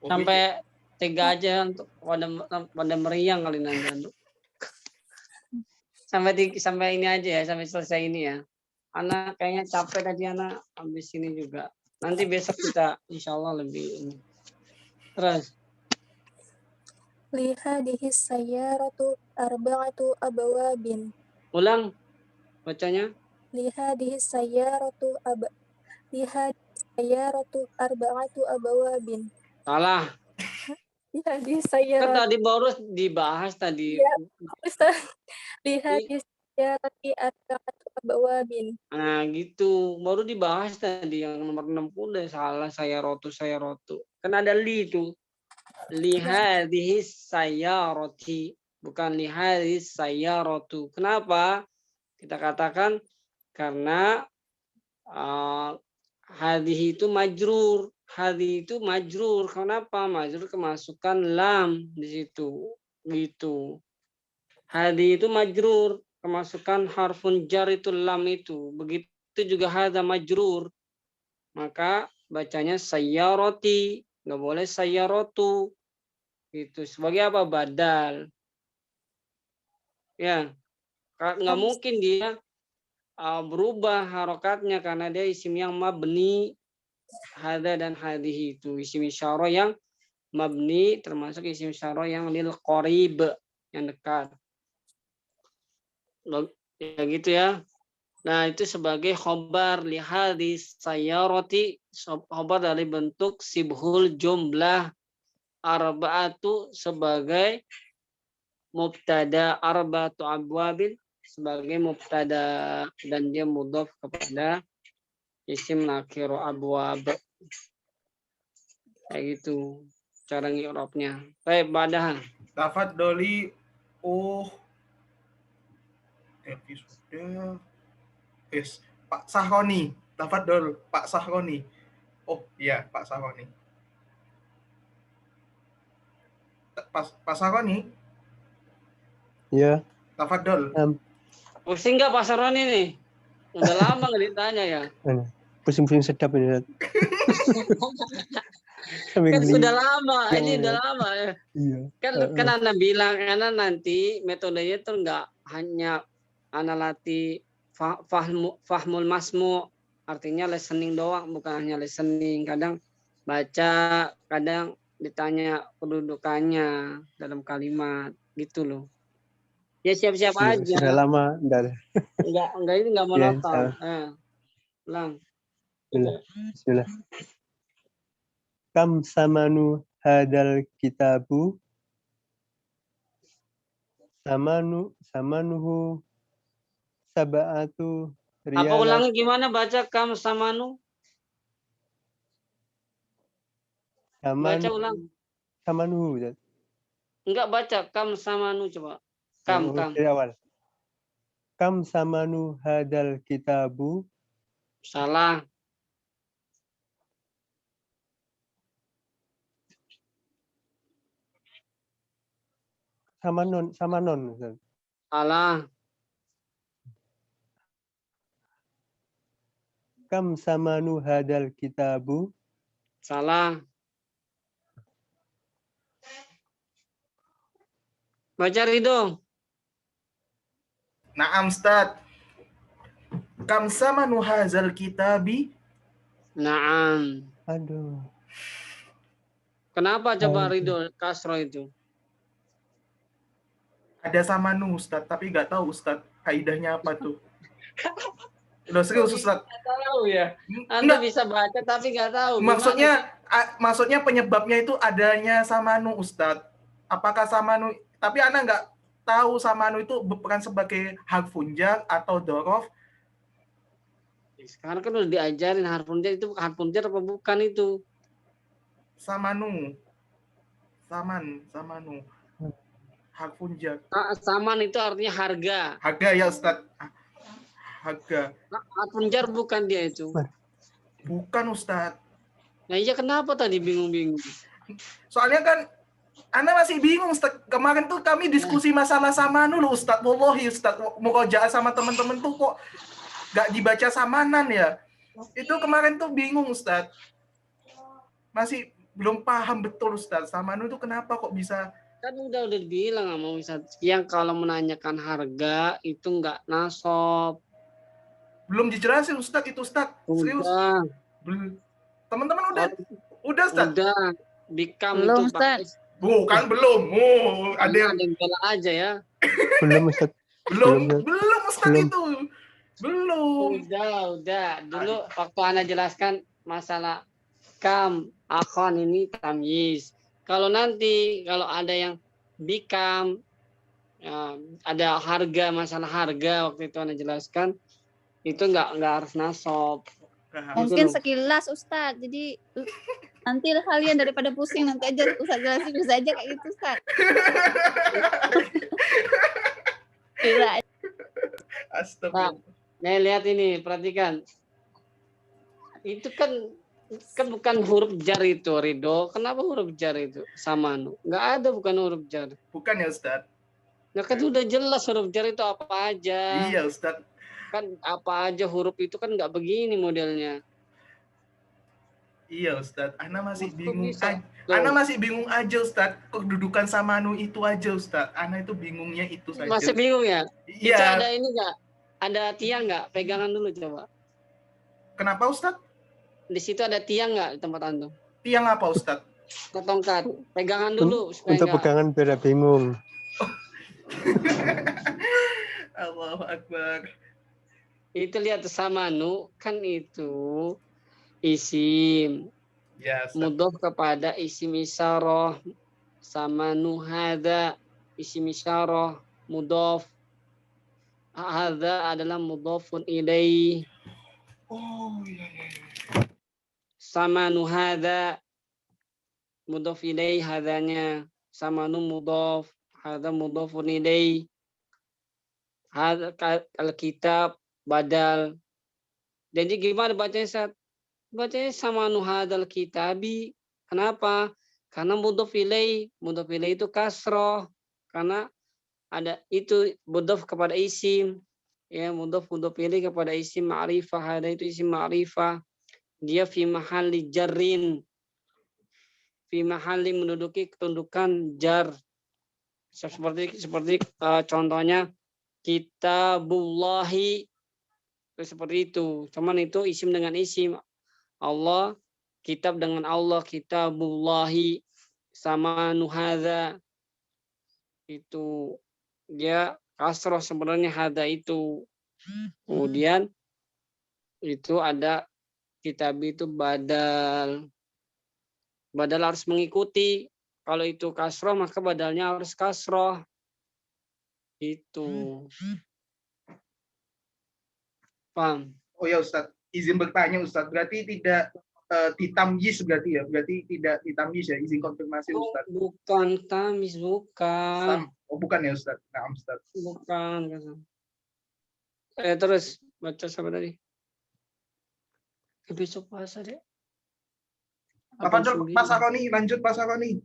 Sampai 3 aja untuk pada meriang kali nanti. Sampai ini aja ya, sampai selesai ini ya. Anak kayaknya capek tadi anak habis ini juga. Nanti besok kita insya Allah lebih ini. Terus. Lihadihi sayyaratu arba'atu abawabin. Ulang bacanya. Lihadihi sayyaratu arba'atu abawabin. Salah. Lihadihi sayyaratu. Kan tadi baru dibahas tadi. Ya, Ustaz. Lihadihi sayyarati arba'atu abawabin. Nah gitu, baru dibahas tadi yang nomor 60 salah saya rotu. Kan ada li itu. Lihadihis sayyarati, bukan lihadihis sayyaratu. Kenapa? Kita katakan karena hadih itu majrur. Hadih itu majrur. Kenapa? Majrur kemasukan lam di situ. Gitu. Hadih itu majrur. Kemasukan harfun jar itu lam itu. Begitu juga hadza majrur. Maka bacanya sayyarati. Nggak boleh sayyaratu. Itu sebagai apa? Badal. Ya. Nggak mungkin dia berubah harokatnya karena dia isim yang mabni. Hadza dan hadhihi itu. Isim isyarah yang mabni termasuk isim isyarah yang lil qarib. Yang dekat. Ya gitu ya. Nah, itu sebagai khobar lihadis sayyarati, khobar dari bentuk sibhul jumlah, arba'atu sebagai mubtada, arba'atu abwabin sebagai mubtada, dan dia mudhaf kepada isim nakiru abwab. Kayak gitu cara ngi'rabnya. Baik, badahan. Tafadholi episode yes, Pak Sahroni. Tafadhol Pak Sahroni. Oh iya, Pak Sahroni. Pak Sahroni, Ya, tafadhol. Pusing nggak Pak Saroni nih? Udah lama nggak ditanya ya. pusing-pusing sedap ini. Kan sudah lama, ini udah lama ya. Iya. Kan Anda bilang, karena nanti metodenya itu nggak hanya analati fahmul masmu, artinya listening doang, bukan hanya listening. Kadang baca, kadang ditanya kedudukannya dalam kalimat, gitu loh. Ya siap-siap aja. Sudah lama, enggak. Enggak ini enggak monoton. Ulang. Bismillah. Kam samanu hadal kitabu? Samanuhu sab'atu riyalat. Apa ulangi gimana baca kam samanu? Baca ulang. Samanuhu. Enggak baca kam samanu coba. Kam. Dari awal. Kam samanu hadal kitabu? Salah. Samanon. Salah. Kam samanu hadal kitabu? Salah. Baca Ridho. Naam Ustaz. Kam samanu hadzal kitabi? Naam. Aduh. Kenapa coba Ridho kasro itu? Ada samanu Ustaz, tapi nggak tahu Ustaz kaidahnya apa tuh. Udah serius Ustaz. Nggak tahu ya. Anda bisa baca tapi nggak tahu. Maksudnya penyebabnya itu adanya samanu Ustaz. Apakah samanu? Tapi Anda nggak tahu samanu itu bukan sebagai harfun jar atau dorof. Sekarang kan udah diajarin harfun jar itu harfun jar apa bukan itu? Samanu. Samanu. Harfun jar. Saman itu artinya harga. Harga ya Ustaz. Harga. Harfun jar bukan dia itu. Bukan Ustaz. Nah iya kenapa tadi bingung-bingung? Soalnya kan Anda masih bingung Ustaz. Kemarin tuh kami diskusi masalah samanu loh Ustaz. Wallahi Ustaz. Murojaah sama teman-teman tuh kok gak dibaca samanan ya. Itu kemarin tuh bingung Ustaz. Masih belum paham betul Ustaz. Samanu itu kenapa kok bisa. Kan udah dibilang sama Ustaz. Yang kalau menanyakan harga itu nggak nasab. Belum dijelasin Ustaz itu Ustaz. Serius. Teman-teman udah Ustaz. Udah. Bikam belum itu Ustaz. Bukan belum. Ada yang bela aja ya. Belum Ustaz. Belum Ustaz itu. Belum. Udah. Dulu waktu Ana jelaskan masalah kam, akhon ini tamyiz. Kalau nanti kalau ada yang bikam, ada harga, masalah harga waktu itu Ana jelaskan itu nggak harus nasab. Mungkin sekilas Ustadz. Jadi nanti kalian daripada pusing nanti aja Ustadz jelasin bisa aja kayak gitu Ustadz. Astagfirullah. Nah, lihat ini, perhatikan. Itu kan bukan huruf jar itu, Ridho. Kenapa huruf jar itu? Samanu. Nggak ada bukan huruf jar. Bukan ya Ustadz. Nah, kan udah jelas huruf jar itu apa aja. Iya Ustadz. Kan apa aja huruf itu kan nggak begini modelnya. Iya Ustadz. Ana masih bingung. Ana masih bingung aja Ustadz. Kedudukan samanu itu aja Ustadz. Ana itu bingungnya itu saja. Masih bingung ya? Iya. Itu ada ini nggak? Ada tiang nggak? Pegangan dulu coba. Kenapa Ustadz? Di situ ada tiang nggak di tempat antum? Tiang apa Ustadz? Tongkat. Pegangan dulu. Untuk pegangan biar bingung. Allahu Akbar. Itu lihat samanu kan itu isim Ya, Ustaz. mudhof kepada isim isyarah. Samanu hadza isim isyarah mudhof. Hadza adalah mudhofun ilaih. Oh, iya. Samanu hadza mudhof ilaih, hadzanya. Samanu mudhof, hadza mudhofun ilaih. Hadza al-kitab badal. Jadi gimana bacanya, Ustaz? Bacanya samanu hadzal kitabi. Kenapa? Karena mudhof ilaih itu kasroh. Karena ada itu mudhof kepada isim. Ya, mudhof ilaih kepada isim ma'rifah. Ada itu isim ma'rifah. Dia fi mahalli jarrin. Fi mahalli menduduki ketundukan jar. Seperti contohnya kitabullahi. Seperti itu. Cuman itu isim dengan isim. Allah, kitab dengan Allah, kitabullahi, sama nuhadza. Itu dia kasroh sebenarnya hadza itu. Kemudian itu ada kitab itu badal. Badal harus mengikuti. Kalau itu kasroh maka badalnya harus kasroh. Itu. Paham? Oh ya Ustaz, izin bertanya Ustaz, berarti tidak ditamyiz berarti ya? Berarti tidak ditamyiz ya, izin konfirmasi Ustaz. Bukan tamis, bukan. Oh bukan ya Ustaz? Nah, Ustaz. Bukan. Terus baca sampai tadi. Besok puasa deh. Apa dulu Pak Saroni? Lanjut Pak Saroni.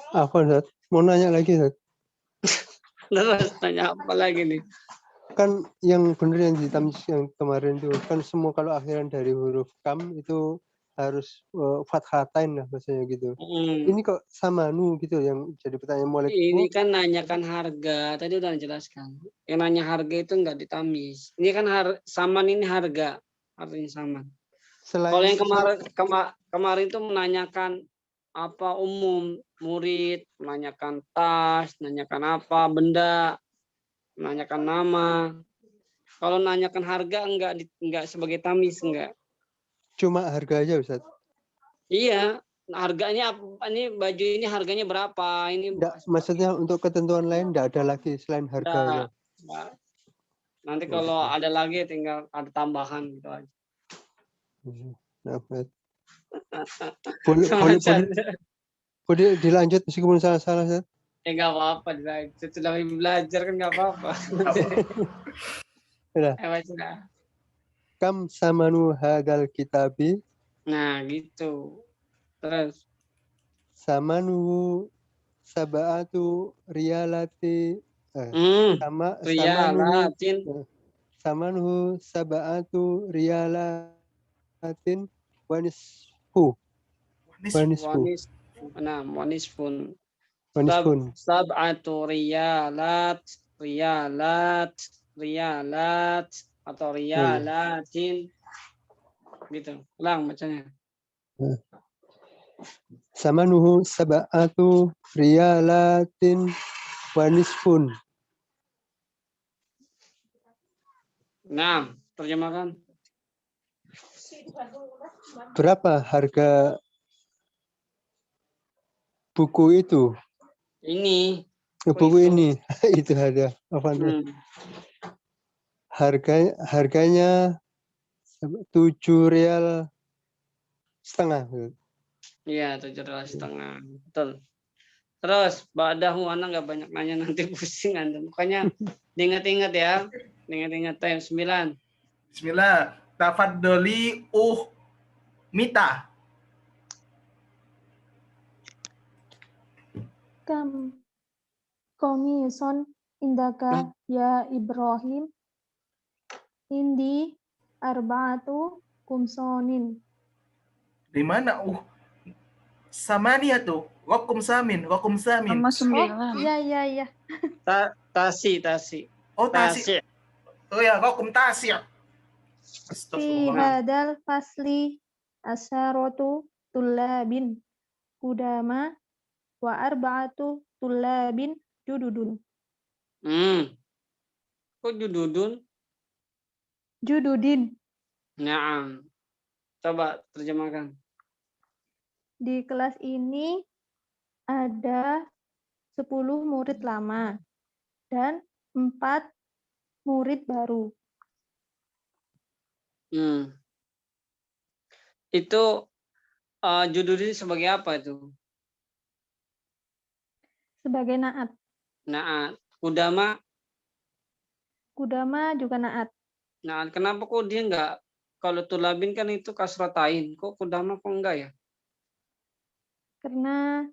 Apa, Ustaz? Mau nanya lagi, Ustaz? Terus tanya apa lagi nih? Kan yang benar yang ditamyiz yang kemarin itu kan semua kalau akhiran dari huruf kam itu harus fathatain lah maksudnya gitu. Ini kok samanu gitu yang jadi pertanyaan mulai. Ini kan nanyakan harga, tadi udah dijelaskan. Yang nanya harga itu enggak ditamis. Ini kan saman ini harga, artinya saman. Kalau yang kemarin itu menanyakan apa umum, murid, menanyakan tas, menanyakan apa benda, menanyakan nama. Kalau nanyakan harga enggak sebagai tamis, enggak. Cuma harga aja, Ustaz. Iya, harganya ini baju ini harganya berapa? Ini maksudnya untuk ketentuan lain enggak ada lagi selain harga. Nanti kalau ada lagi tinggal ada tambahan gitu aja. Boleh dilanjut meskipun salah-salah, Ustaz? Enggak apa-apa, sudah belajar kan enggak apa-apa. Sudah. Kam samanu hadzal kitabi? Nah, gitu. Terus samanu sab'atu riyalati samanu sab'atu riyalatin wanisfu. Nah, wanisfun. Wanisfun. Sab'atu riyalat atau riyalatin. Gitu. Ulang bacanya. Samanuhu sab'atu riyalatin wanisfun. Nah, terjemahkan. Berapa harga buku itu? Ini. Buku ini. Itu ada. Apa harganya 7,5 rial. Iya, 7,5. Betul. Terus, ba'dahu anak nggak banyak nanya nanti pusing Anda. Makanya diingat-ingat ya. Ingat-ingat time 9. Bismillah. Tafaddoli Mita. Kam komison indaka ya Ibrahim. Indi arba'atu kumsonin. Di mana? Samania tuh. Wakum samin. Sama 9. Iya. Tasi. Oh, tasi. Oh ya, wakum tasi. Fi hadal fasli asyaratu tullabin qudama wa arba'atu tullabin jududun. Kok jududun? Jududin. Naam. Coba terjemahkan. Di kelas ini ada 10 murid lama dan 4 murid baru. Itu jududin sebagai apa itu? Sebagai naat. Naat. Kudama? Kudama juga naat. Naat. Kenapa kok dia enggak? Kalau tulabin kan itu kasratain. Kok kudama kok enggak ya? Karena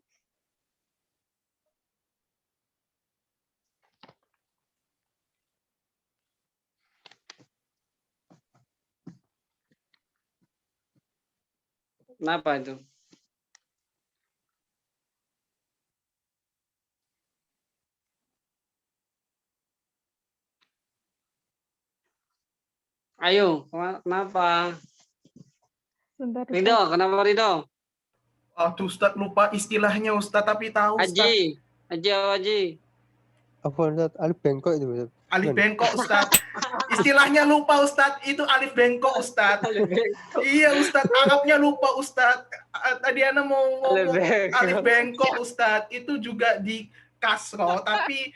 kenapa itu? Ayo, kenapa? sebentar, Ridho, kenapa Ridho? Aduh, Ustadz lupa istilahnya Ustadz, tapi tahu Ustadz. Haji. Apa Ustaz? Alif bengkok itu Ustaz? Alif bengkok Ustadz. Istilahnya lupa Ustadz, itu alif bengkok Ustadz. Iya Ustadz, Arabnya lupa Ustadz. Tadi Ana mau ngomong alif bengkok Ustadz, itu juga di kasro, tapi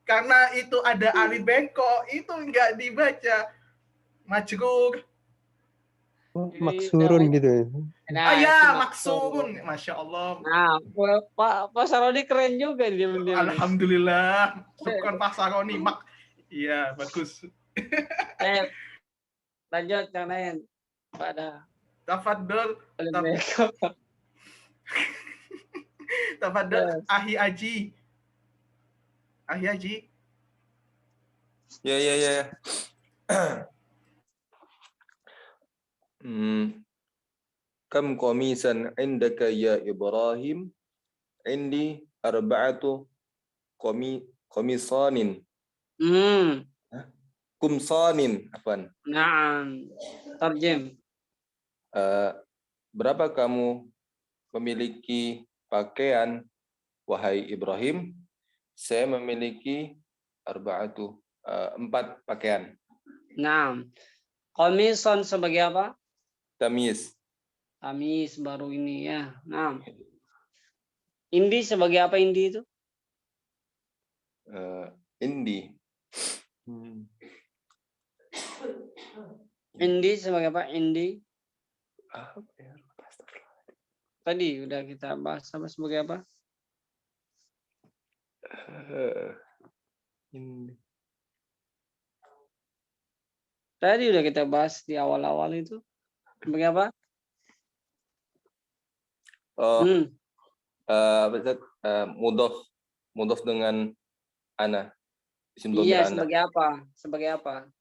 karena itu ada alif bengkok, itu enggak dibaca majrur. Oh, maksurun gitu ya. Nah, ya, maksurun. Masya Allah. Nah, Pak Saroni keren juga dia. Alhamdulillah. Bukan Pak Saroni, iya, bagus. Lanjut yang lain. Pada Tafadhol. Tafadhol Ahi Aji. Ahi Aji. Ya. Kam qamisan indaka ya Ibrahim? Indi arba'atu qamisanin. Kumsanin, apaan? Naam. Tarjem. Berapa kamu memiliki pakaian, wahai Ibrahim? Saya memiliki 4 pakaian. Naam. Qamisan sebagai apa? Tamis. Tamis baru ini ya. Naam. Indi sebagai apa indi itu? Indi. Indi sebagai apa? Indi. Tadi udah kita bahas sama sebagai apa? Indi. Tadi udah kita bahas di awal-awal itu. Sebagai apa? Mudhof dengan ana. Iya, sebagai apa? Sebagai apa?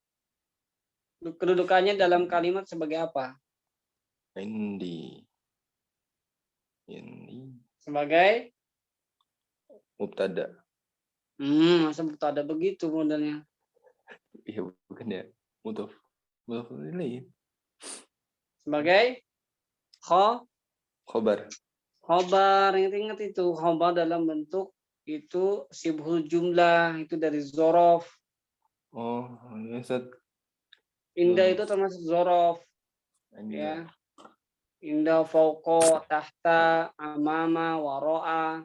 Kedudukannya dalam kalimat sebagai apa? Indi. Sebagai mubtada. Masa mubtada begitu modelnya? Iya, bukan ya. Mudhof ini. Sebagai khobar. Khobar, ingat itu khobar dalam bentuk itu sibhul jumlah, itu dari zorof. Oh, ya Ustaz. Indah itu termasuk zorof. Ya. Indah fauqa, tahta, amama, waro'a.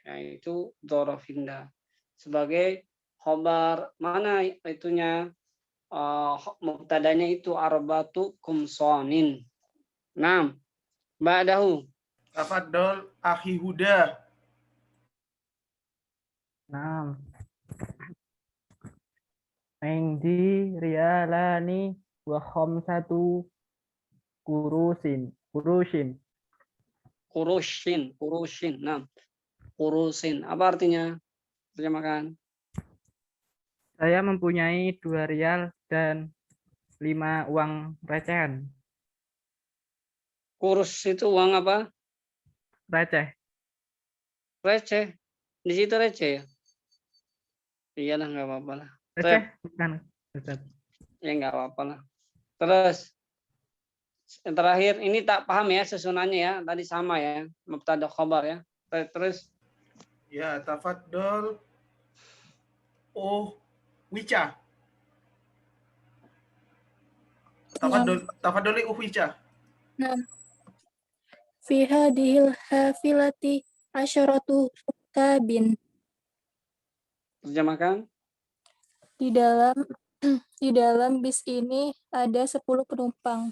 Ya, itu zorof indah. Sebagai khobar, mana itunya? Mubtadanya itu arbatu kumsonin. Naam. Ba'dahu. Tafadhol Akhi Huda. Naam. Indi riyalani wa khamsatu kurushin. Naam. Kurusin. Apa artinya? Terjemahkan. Saya mempunyai 2 rial dan 5 uang recehan. Kurus itu uang apa? Receh. Receh. Di situ receh ya? Iyalah, nggak apa-apa lah. Receh bukan. Ya nggak apa-apa lah. Terus yang terakhir, ini tak paham ya susunannya ya. Tadi sama ya. Mubtada khabar ya. Terus. Ya, tafadhol Wica. Naam. Tafadholi Wica. Naam. Fi hadhil hafilati asyaratu rukabin. Terjemahkan. Di dalam bis ini ada 10 penumpang.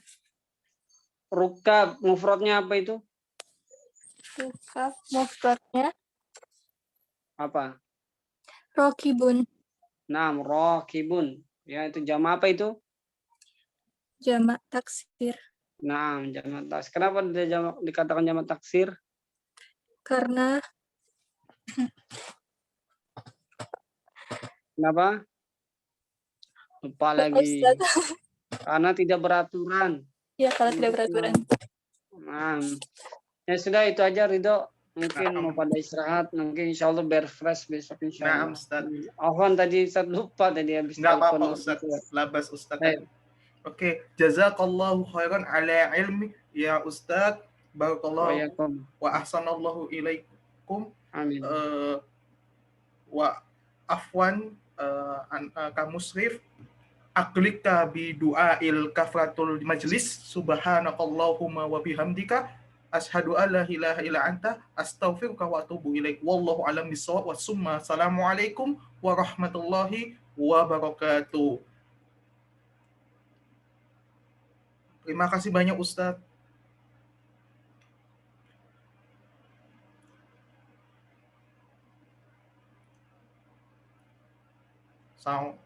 Rukab, mufradnya apa itu? Rukab mufradnya Apa? rokibun. Naam, rokibun. Ya, itu jama apa itu? Jamak taksir. Naam, jama taksir. Kenapa dikatakan jama taksir? Karena Kenapa? Lupa lagi. Karena tidak beraturan. Ya, karena tidak beraturan. Nah, ya sudah itu aja Ridho. Mungkin mau pada istirahat, mungkin insya Allah biar fresh besok insya Allah. Nah, Ustaz. Afwan tadi Ustaz lupa tadi habis Nggak apa-apa telepon. Ustaz, labas Ustaz. Baik. Oke, jazakallahu khairan ala ilmi ya Ustaz. Barakallahu wa ahsanallahu ilaikum. Amin. Wa afwan ka musrif aklika bi du'ail kafratul majlis subhanakallahumma wa bihamdika asyhadu an la ilaha illa anta astaghfiruka wa atubu ilaik. Wallahu a'lam bissawab. Wassalamu assalamualaikum warahmatullahi wabarakatuh. Terima kasih banyak Ustaz. Sound